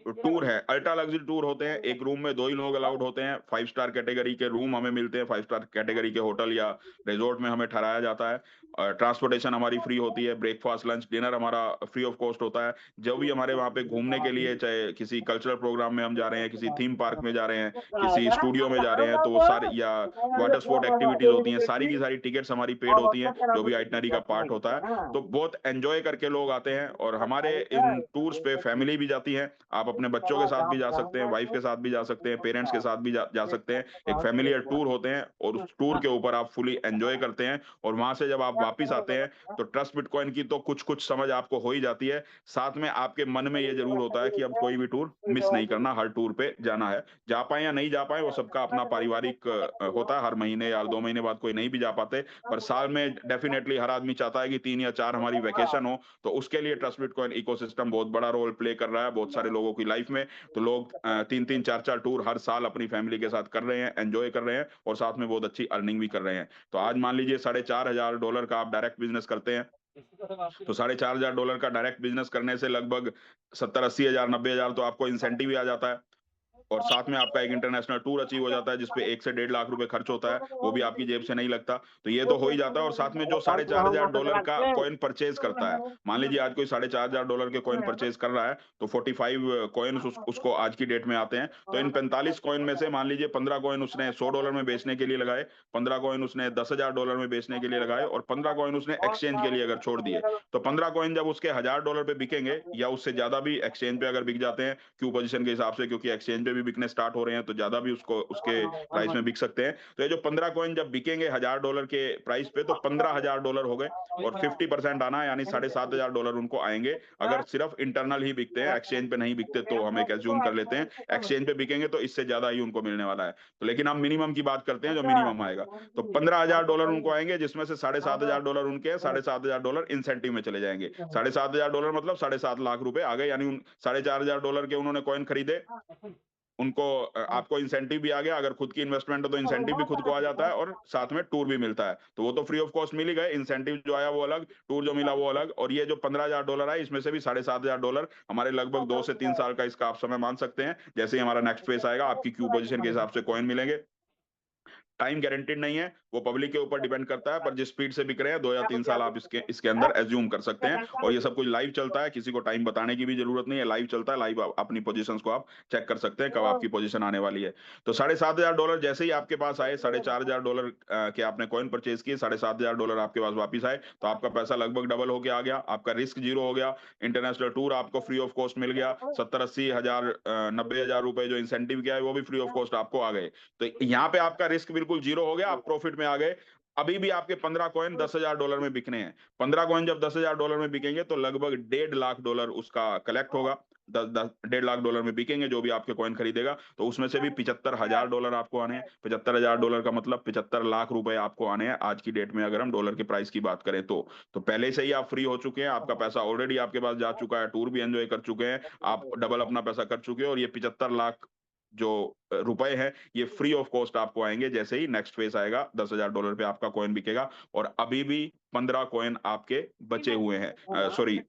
टूर है, अल्ट्रा लग्जरी टूर होते हैं, एक रूम में 2 ही लोग अलाउड होते हैं, 5 स्टार कैटेगरी के रूम हमें मिलते हैं, 5 स्टार कैटेगरी के होटल या रिज़ॉर्ट में हमें ठहराया जाता है। ट्रांसपोर्टेशन हमारी फ्री होती है, ब्रेकफ़ास्ट, लंच, डिनर हमारा फ्री ऑफ कॉस्ट होता है। जो भी हमारे वहाँ पे घूमने के लिए, चाहे किसी कल्चरल प्रोग्राम में हम जा रहे हैं, किसी थीम पार्क में जा रहे हैं, किसी स्टूडियो में जा रहे हैं, तो वो सारे या वाटर स्पोर्ट एक्टिविटीज़ होती हैं, सारी की सारी टिकट्स हमारी पेड होती हैं, जो भी आइटनरी का पार्ट होता है। तो बहुत एन्जॉय करके लोग आते हैं और हमारे इन टूर्स पे फैमिली भी जाती है। आप अपने बच्चों के साथ भी जा सकते हैं, वाइफ के साथ भी जा सकते हैं, पेरेंट्स के साथ भी जा सकते हैं। एक फ़ैमिलियल टूर होते हैं और उस टूर के ऊपर आप फुली एन्जॉय करते हैं और वहाँ से जब आप वापिस आते हैं, तो ट्रस्ट बिटकॉइन की तो कुछ-कुछ समझ आपको हो ही जाती है। साथ में आपके मन में ये ज़रूर होता है कि अब कोई भी टूर मिस नहीं करना, हर टूर पे जाना है। जा पाएँ या नहीं जा पाएँ, वो सबका अपना पारिवारिक होता है, हर महीने या 2 महीने बाद कोई नहीं भी जा पाते, पर साल में डेफ़िनेटली हर आदमी चाहता है कि 3 या 4 हमारी वैकेशन हो, तो उसके लिए ट्रस्ट बिटकॉइन इकोसिस्टम बहुत बड़ा रोल प्ले कर रहा है, बहुत सारे लोगों की लाइफ़ में। तो लोग 3-3 4-4 टूर हर साल अपनी फैमिली के साथ कर रहे हैं, एन्जॉय कर रहे हैं और साथ में बहुत अच्छी अर्निंग भी कर रहे हैं। तो आज मान लीजिए $4,500 का आप डायरेक्ट बिज़नेस करते हैं, तो $4,500 का डायरेक्ट बिज़नेस करने से लगभग 70-80 हज़ार, 90 हज़ार तो आपको इंसेंटिव ही आ जाता है। और साथ में आपका एक इंटरनेशनल टूर अचीव हो जाता है, जिसपे 1 से 1.5 लाख रुपए खर्च होता है, वो भी आपकी जेब से नहीं लगता। तो ये तो हो ही जाता है और साथ में जो $4,500 का कॉइन परचेज़ करता है, मान लीजिए आज कोई $4,500 के कॉइन परचेज़ कर रहा है, तो 45 कॉइन्स उसको आज की डेट में आते हैं। तो इन 45 कॉइन में से मान लीजिए 15 कॉइन उसने $100 में बेचने के लिए लगाए, 15 कॉइन उसने $10,000 में बेचने के लिए लगाए और 15 कॉइन उसने एक्सचेंज के लिए अगर छोड़ दिए, तो 15 कॉइन जब उसके $1,000 पे बिकेंगे या उससे ज़्यादा भी एक्सचेंज पे अगर बिक जाते हैं, क्यू पोज़ीशन के हिसाब से, क्योंकि एक्सचेंज पे भी बिकने स्टार्ट हो रहे हैं, तो ज़्यादा भी उसको उसके प्राइस में बिक सकते हैं। तो ये जो 15 कॉइन जब बिकेंगे $1,000 के प्राइस पे, तो $15,000 हो गए और 50% आना यानी $7,500 उनको आएँगे। अगर सिर्फ़ इंटरनल ही बिकते हैं, एक्सचेंज पे नहीं बिकते, तो हम एक अज़्यूम कर लेते हैं। एक्सचेंज पे बिकेंगे तो इससे ज़्यादा ही उनको मिलने वाला है। तो लेकिन हम मिनिमम की बात करते हैं, जो मिनिमम आएगा। तो $15,000 उनको आएँगे, जिसमें से $7,500 उनके हैं, $7,500 इंसेंटिव में चले जाएँगे। $7,500 मतलब 7.5 लाख रुपए आ गए, यानी उन $4,500 के उन्होंने कॉइन खरीदे, उनको आपको इंसेंटिव भी आ गया, अगर खुद की इन्वेस्टमेंट है तो इंसेंटिव भी खुद को आ जाता है और साथ में टूर भी मिलता है। तो वो तो फ्री ऑफ कॉस्ट मिल ही गए, इंसेंटिव जो आया वो अलग, टूर जो मिला वो अलग और ये जो $15,000 आए, इसमें से भी $7,500 हमारे लगभग 2 से 3 साल का इसका आप समय मान सकते हैं। जैसे ही हमारा नेक्स्ट फेज़ आएगा, आपकी क्यू पोज़ीशन के हिसाब से कॉइन मिलेंगे। टाइम गारंटीड नहीं है, वो पब्लिक के ऊपर डिपेंड करता है, पर जिस स्पीड से बिक रहे हैं 2 या 3 साल आप इसके इसके अंदर अज़्यूम कर सकते हैं और ये सब कुछ लाइव चलता है, किसी को टाइम बताने की भी ज़रूरत नहीं है, लाइव चलता है, लाइव अपनी पोज़ीशंस को आप चेक कर सकते हैं, कब आपकी पोज़ीशन आने वाली है। तो $7,500 जैसे ही आपके पास आए, $4,500 के आपने कॉइन परचेज़ किए, $7,500 आपके पास वापिस आए, तो आपका पैसा लगभग डबल होके आ गया, आपका रिस्क ज़ीरो हो गया, इंटरनेशनल टूर आपको फ्री ऑफ कॉस्ट मिल गया, 70-80 हज़ार 90 हज़ार रुपए जो इंसेंटिव के आए, वो भी फ्री ऑफ कॉस्ट आपको आ गए। तो यहाँ पे आपका रिस्क बिल्कुल ज़ीरो हो गया, आप प्रॉफिट में आ गए। अभी भी आपके 15 कॉइन $10,000 में बिकने हैं। 15 कॉइन जब $10,000 में बिकेंगे तो लगभग $1.5 लाख उसका कलेक्ट होगा। 10 $1.5 लाख में बिकेंगे जो भी आपके कॉइन खरीदेगा, तो उसमें से भी $75,000 आपको आने हैं। $75,000 का मतलब 75 लाख रुपए आपको आने हैं आज की डेट में, अगर हम डॉलर के प्राइस की बात करें तो। तो पहले से ही आप फ्री हो चुके हैं, आपका पैसा ऑलरेडी आपके पास जा चुका है, टूर भी एन्जॉय कर चुके हैं, आप डबल अपना पैसा कर चुके हैं और ये 75 लाख जो रुपए हैं, ये फ्री ऑफ कॉस्ट आपको आएँगे जैसे ही नेक्स्ट फेज़ आएगा, $10,000 पे आपका कॉइन बिकेगा और अभी भी 15 कॉइन आपके बचे हुए हैं। सॉरी,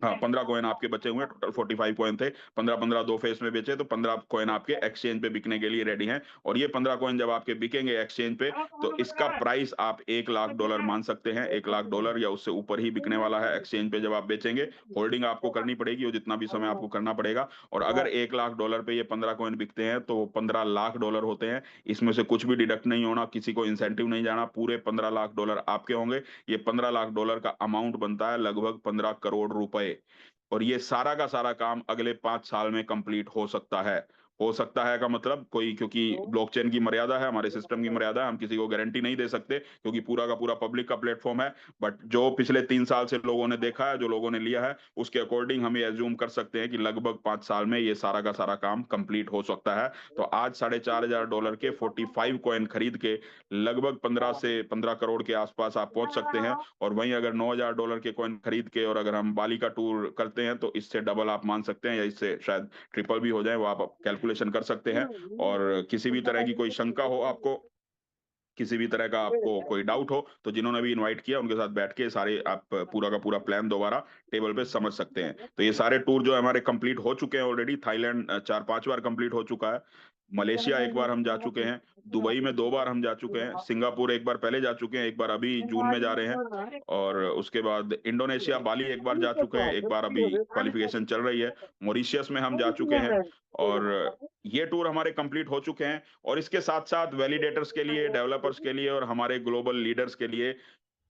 हाँ, 15 कॉइन आपके बचे हुए हैं, टोटल 45 कॉइन थे। 15-15 2 फेज़ में बेचे, तो 15 कॉइन आपके एक्सचेंज पे बिकने के लिए रेडी हैं और ये 15 कॉइन जब आपके बिकेंगे एक्सचेंज पे, तो इसका प्राइस आप $1,00,000 मान सकते हैं। $1,00,000 या उससे ऊपर ही बिकने वाला है एक्सचेंज पे जब आप बेचेंगे। होल्डिंग आपको करनी पड़ेगी और जितना भी समय आपको करना पड़ेगा और अगर $1,00,000 पे ये 15 कॉइन बिकते हैं, तो $15,00,000 होते हैं। इसमें से कुछ भी डिडक्ट नहीं होना, किसी को इंसेंटिव नहीं जाना, पूरे $15,00,000 आपके होंगे। ये $15,00,000 का अमाउंट बनता है लगभग 15 करोड़ रुपए और ये सारा का सारा काम अगले 5 साल में कंप्लीट हो सकता है। हो सकता है का मतलब कोई, क्योंकि ब्लॉकचेन की मर्यादा है, हमारे सिस्टम की मर्यादा है, हम किसी को गारंटी नहीं दे सकते क्योंकि पूरा का पूरा पब्लिक का प्लेटफ़ॉर्म है। बट जो पिछले 3 साल से लोगों ने देखा है, जो लोगों ने लिया है, उसके अकॉर्डिंग हम ये अज़्यूम कर सकते हैं कि लगभग 5 साल में ये सारा का सारा काम कंप्लीट हो सकता है। तो आज $4,500 के 45 कॉइन खरीद के लगभग 15 से 15 करोड़ के आस-पास आप पहुँच सकते हैं और वहीं अगर $9,000 के कॉइन खरीद के और अगर हम बाली का टूर करते हैं, तो इससे डबल आप मान सकते हैं या इससे शायद ट्रिपल भी हो जाए, वो आप कैलकुलेशन कर सकते हैं। और किसी भी तरह की कोई शंका हो आपको, किसी भी तरह का आपको कोई डाउट हो तो जिन्होंने भी इनवाइट किया उनके साथ बैठ के सारे आप पूरा का पूरा प्लान दोबारा टेबल पे समझ सकते हैं। तो ये सारे टूर जो है हमारे कंप्लीट हो चुके हैं ऑलरेडी। थाईलैंड 4-5 बार कंप्लीट हो चुका है, मलेशिया एक बार हम जा चुके हैं, दुबई में 2 बार हम जा चुके हैं, सिंगापुर एक बार पहले जा चुके हैं, एक बार अभी जून में जा रहे हैं, और उसके बाद इंडोनेशिया बाली एक बार जा चुके हैं, एक बार अभी क्वालिफिकेशन चल रही है, मॉरिशियस में हम जा चुके हैं। और ये टूर हमारे कंप्लीट हो चुके हैं। और इसके साथ-साथ वैलिडेटर्स के लिए, डेवलपर्स के लिए और हमारे ग्लोबल लीडर्स के लिए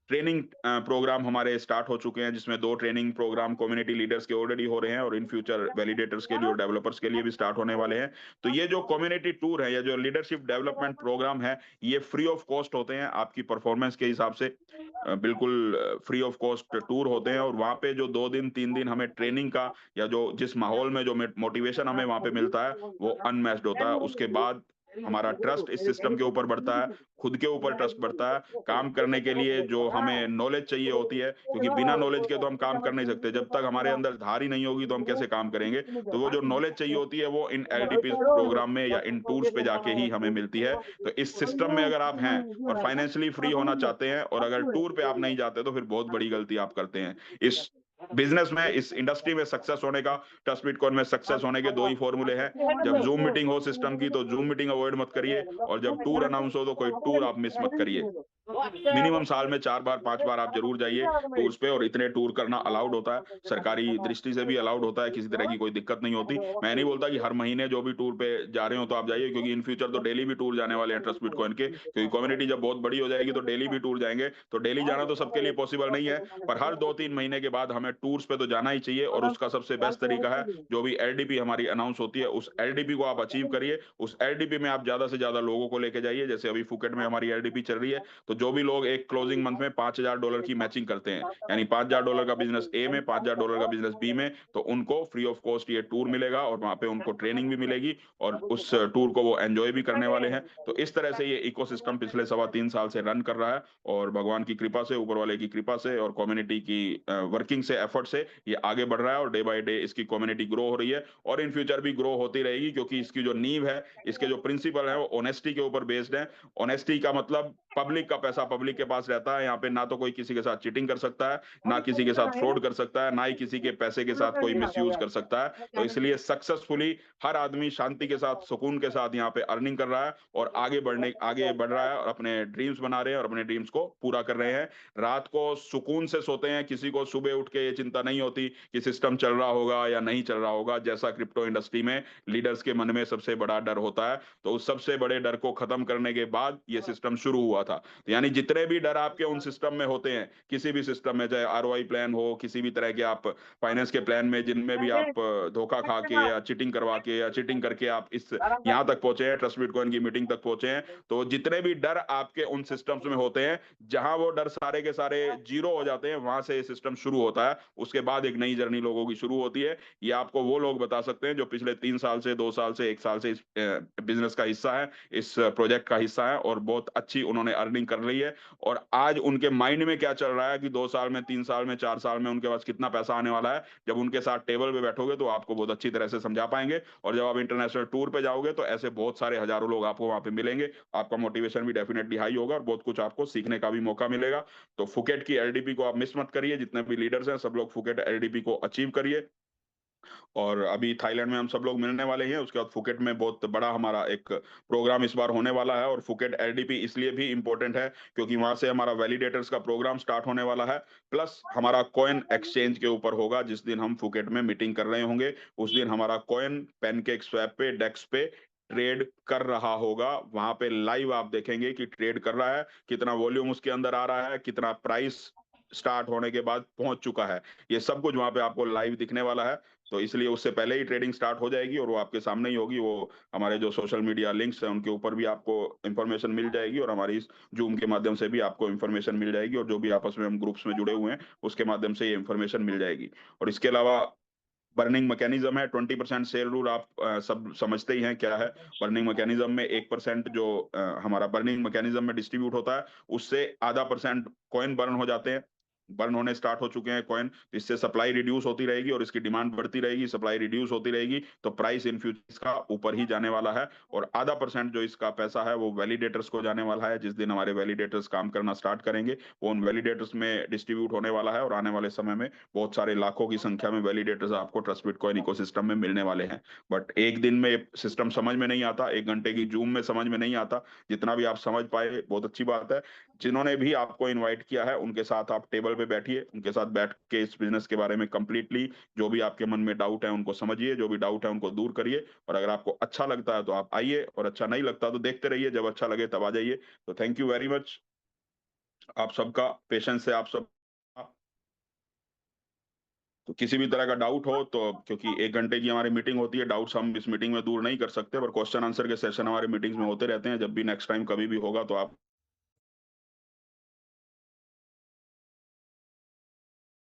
ट्रेनिंग प्रोग्राम हमारे स्टार्ट हो चुके हैं, जिसमें 2 ट्रेनिंग प्रोग्राम कम्युनिटी लीडर्स के ऑलरेडी हो रहे हैं और इन फ्यूचर वैलिडेटर्स के लिए और डेवलपर्स के लिए भी स्टार्ट होने वाले हैं। तो ये जो कम्युनिटी टूर है या जो लीडरशिप डेवलपमेंट प्रोग्राम है, ये फ्री ऑफ कॉस्ट होते हैं आपकी परफॉर्मेंस के हिसाब से। बिल्कुल फ्री ऑफ कॉस्ट टूर होते हैं और वहाँ पे जो 2 दिन 3 दिन हमें ट्रेनिंग का या जो जिस माहौल में जो मोटिवेशन हमें वहाँ पे मिलता है, वो अनमैच्ड होता है। उसके बाद हमारा ट्रस्ट इस सिस्टम के ऊपर बढ़ता है, खुद के ऊपर ट्रस्ट बढ़ता है, काम करने के लिए जो हमें नॉलेज चाहिए होती है, क्योंकि बिना नॉलेज के तो हम काम कर नहीं सकते। जब तक हमारे अंदर धार ही नहीं होगी तो हम कैसे काम करेंगे? तो वो जो नॉलेज चाहिए होती है वो इन एलडीपी प्रोग्राम में या इन टूर्स पे जाके ही हमें मिलती है। तो इस सिस्टम में अगर आप हैं और फाइनेंशियली फ्री होना चाहते हैं और अगर टूर पे आप नहीं जाते तो फिर बहुत बड़ी गलती आप करते हैं। इस बिज़नेस में, इस इंडस्ट्री में सक्सेस होने का, ट्रस्ट बिटकॉइन में सक्सेस होने के 2 ही फॉर्मूले हैं। जब ज़ूम मीटिंग हो सिस्टम की तो ज़ूम मीटिंग अवॉइड मत करिए, और जब टूर अनाउंस हो तो कोई टूर आप मिस मत करिए। मिनिमम साल में 4 बार 5 बार आप ज़रूर जाइए टूर्स पे, और इतने टूर करना अलाउड होता है, सरकारी दृष्टि से भी अलाउड होता है, किसी तरह की कोई दिक्कत नहीं होती। मैं नहीं बोलता कि हर महीने जो भी टूर पे जा रहे हो तो आप जाइए, क्योंकि इन फ्यूचर तो डेली भी टूर जाने वाले हैं ट्रस्ट बिटकॉइन के, क्योंकि कम्युनिटी जब बहुत बड़ी हो जाएगी तो डेली भी टूर जाएँगे। तो डेली जाना तो सबके लिए पॉसिबल नहीं है, पर हर 2-3 महीने के बाद हमें टूर्स पे तो जाना ही चाहिए, और उसका सबसे बेस्ट तरीका है, जो भी एलडीपी हमारी अनाउंस होती है, उस एलडीपी को आप अचीव करिए। उस एलडीपी में आप ज़्यादा से ज़्यादा लोगों को लेके जाइए। जैसे अभी फुकेट में हमारी एलडीपी चल रही है, तो जो भी लोग एक क्लोजिंग मंथ में $5,000 की मैचिंग करते हैं, यानी $5,000 का बिज़नेस ए में, $5,000 का बिज़नेस बी में, तो उनको फ्री ऑफ कॉस्ट ये टूर मिलेगा और वहाँ पे उनको ट्रेनिंग भी मिलेगी और उस टूर को वो एन्जॉय भी करने वाले हैं। तो इस तरह से ये इकोसिस्टम पिछले सवा 3 साल से रन कर रहा है, और भगवान की कृपा से, ऊपर वाले की कृपा से और कम्युनिटी की वर्किंग से, एफर्ट से ये आगे बढ़ रहा है, और डे बाय डे इसकी कम्युनिटी ग्रो हो रही है और इन फ्यूचर भी ग्रो होती रहेगी, क्योंकि इसकी जो नींव है, इसके जो प्रिंसिपल है वो ऑनेस्टी के ऊपर बेस्ड है। ऑनेस्टी का मतलब पब्लिक का पैसा पब्लिक के पास रहता है, यहाँ पे ना तो कोई किसी के साथ चीटिंग कर सकता है, ना किसी के साथ फ्रॉड कर सकता है, ना ही किसी के पैसे के साथ कोई मिसयूज कर सकता है। तो इसलिए सक्सेसफुली हर आदमी शांति के साथ, सुकून के साथ यहाँ पे अर्निंग कर रहा है और आगे बढ़ रहा है और अपने ड्रीम्स बना रहे हैं और अपने ड्रीम्स को पूरा कर रहे हैं। रात को सुकून से सोते हैं, किसी को सुबह उठ के ये चिंता नहीं होती कि सिस्टम चल रहा होगा या नहीं चल रहा होगा, जैसा क्रिप्टो इंडस्ट्री में लीडर्स के मन में सबसे बड़ा डर होता है। तो उस सबसे बड़े डर को खत्म करने के बाद ये सिस्टम शुरू हुआ था। तो यानी जितने भी डर आपके उन सिस्टम में होते हैं, किसी भी सिस्टम में, चाहे आरओआई प्लान हो, किसी भी तरह के आप फाइनेंस के प्लान में जिनमें भी आप धोखा खा के या चीटिंग करवा के या चीटिंग करके आप इस यहाँ तक पहुंचे हैं, ट्रस्ट बिटकॉइन की मीटिंग तक पहुंचे हैं, तो जितने भी डर आपके उन सिस्टम्स में होते हैं, जहां वो डर सारे के सारे जीरो हो जाते हैं, वहां से ये सिस्टम शुरू होता है। उसके बाद एक नई जर्नी लोगों की शुरू होती है। ये आपको वो लोग बता सकते हैं जो पिछले 3 साल से, 2 साल से, 1 साल से इस बिजनेस का हिस्सा है, इस प्रोजेक्ट का हिस्सा है और बहुत अच्छी उन्होंने अर्निंग कर ली है। और आज उनके माइंड में क्या चल रहा है कि 2 साल में, 3 साल में, 4 साल में उनके पास कितना पैसा आने वाला है, जब उनके साथ टेबल पे बैठोगे तो आपको बहुत अच्छी तरह से समझा पाएंगे। और जब आप इंटरनेशनल टूर पे जाओगे तो ऐसे बहुत सारे हजारों लोग आपको वहां पे मिलेंगे। आपका मोटिवेशन भी डेफिनेटली हाई होगा और बहुत कुछ आपको सीखने का भी मौका मिलेगा। तो फुकेट की एलडीपी को आप मिस मत करिए। जितने भी लीडर्स हैं सब लोग फुकेट एलडीपी को अचीव करिए। और अभी थाईलैंड में हम सब लोग मिलने वाले हैं। उसके बाद फुकेट में बहुत बड़ा हमारा एक प्रोग्राम इस बार होने वाला है, और फुकेट एलडीपी इसलिए भी इम्पोर्टेंट है क्योंकि वहां से हमारा वैलिडेटर्स का प्रोग्राम स्टार्ट होने वाला है, प्लस हमारा कॉइन एक्सचेंज के ऊपर होगा। जिस दिन हम फुकेट में मीटिंग कर रहे होंगे उस दिन हमारा कॉइन पैनकेक स्वैप पे, डेक्स पे ट्रेड कर रहा होगा। वहां पे लाइव आप देखेंगे कि ट्रेड कर रहा है, कितना वॉल्यूम उसके अंदर आ रहा है, कितना प्राइस स्टार्ट होने के बाद पहुंच चुका है। ये सब कुछ वहां पे आपको लाइव दिखने वाला है। तो इसलिए उससे पहले ही ट्रेडिंग स्टार्ट हो जाएगी और वो आपके सामने ही होगी। वो हमारे जो सोशल मीडिया लिंक्स हैं उनके ऊपर भी आपको इन्फॉर्मेशन मिल जाएगी, और हमारी इस जूम के माध्यम से भी आपको इन्फॉर्मेशन मिल जाएगी, और जो भी आपस में हम ग्रुप्स में जुड़े हुए हैं उसके माध्यम से ये इन्फॉर्मेशन मिल जाएगी। और इसके अलावा बर्निंग मैकेनिज्म है 20% सेल रूल। आप सब समझते ही हैं क्या है। बर्निंग मैकेनिज्म में 1% जो हमारा बर्निंग मैकेनिज्म में डिस्ट्रीब्यूट होता है, उससे आधा परसेंट कॉइन बर्न हो जाते हैं। बर्न होने स्टार्ट हो चुके हैं कॉइन, तो इससे सप्लाई रिड्यूस होती रहेगी और इसकी डिमांड बढ़ती रहेगी, सप्लाई रिड्यूस होती रहेगी, तो प्राइस इन फ्यूचर इसका ऊपर ही जाने वाला है। और आधा % जो इसका पैसा है वो वैलिडेटर्स को जाने वाला है। जिस दिन हमारे वैलिडेटर्स काम करना स्टार्ट करेंगे, वो उन वैलिडेटर्स में डिस्ट्रीब्यूट होने वाला है और आने वाले समय में बहुत सारे लाखों की संख्या में वैलिडेटर्स आपको ट्रस्ट बिटकॉइन इकोसिस्टम में मिलने वाले हैं। बट एक दिन में सिस्टम समझ में नहीं आता, 1 घंटे की जूम में समझ में नहीं आता। जितना भी आप समझ पाए बहुत अच्छी बात है। जिन्होंने भी आपको इनवाइट किया है उनके साथ आप टेबल पे बैठिए, उनके साथ बैठ के इस बिज़नेस के बारे में कंप्लीटली जो भी आपके मन में डाउट है उनको समझिए, जो भी डाउट है उनको दूर करिए। और अगर आपको अच्छा लगता है तो आप आइए, और अच्छा नहीं लगता तो देखते रहिए, जब अच्छा लगे तब आ जाइए। तो थैंक यू वेरी मच आप सबका, पेशेंस से आप सब। तो किसी भी तरह का डाउट हो तो, क्योंकि 1 घंटे की हमारी मीटिंग होती है, डाउट्स हम इस मीटिंग में दूर नहीं कर सकते, पर क्वेश्चन आंसर के सेशन हमारे मीटिंग्स में होते रहते हैं। जब भी नेक्स्ट टाइम कभी भी होगा तो आप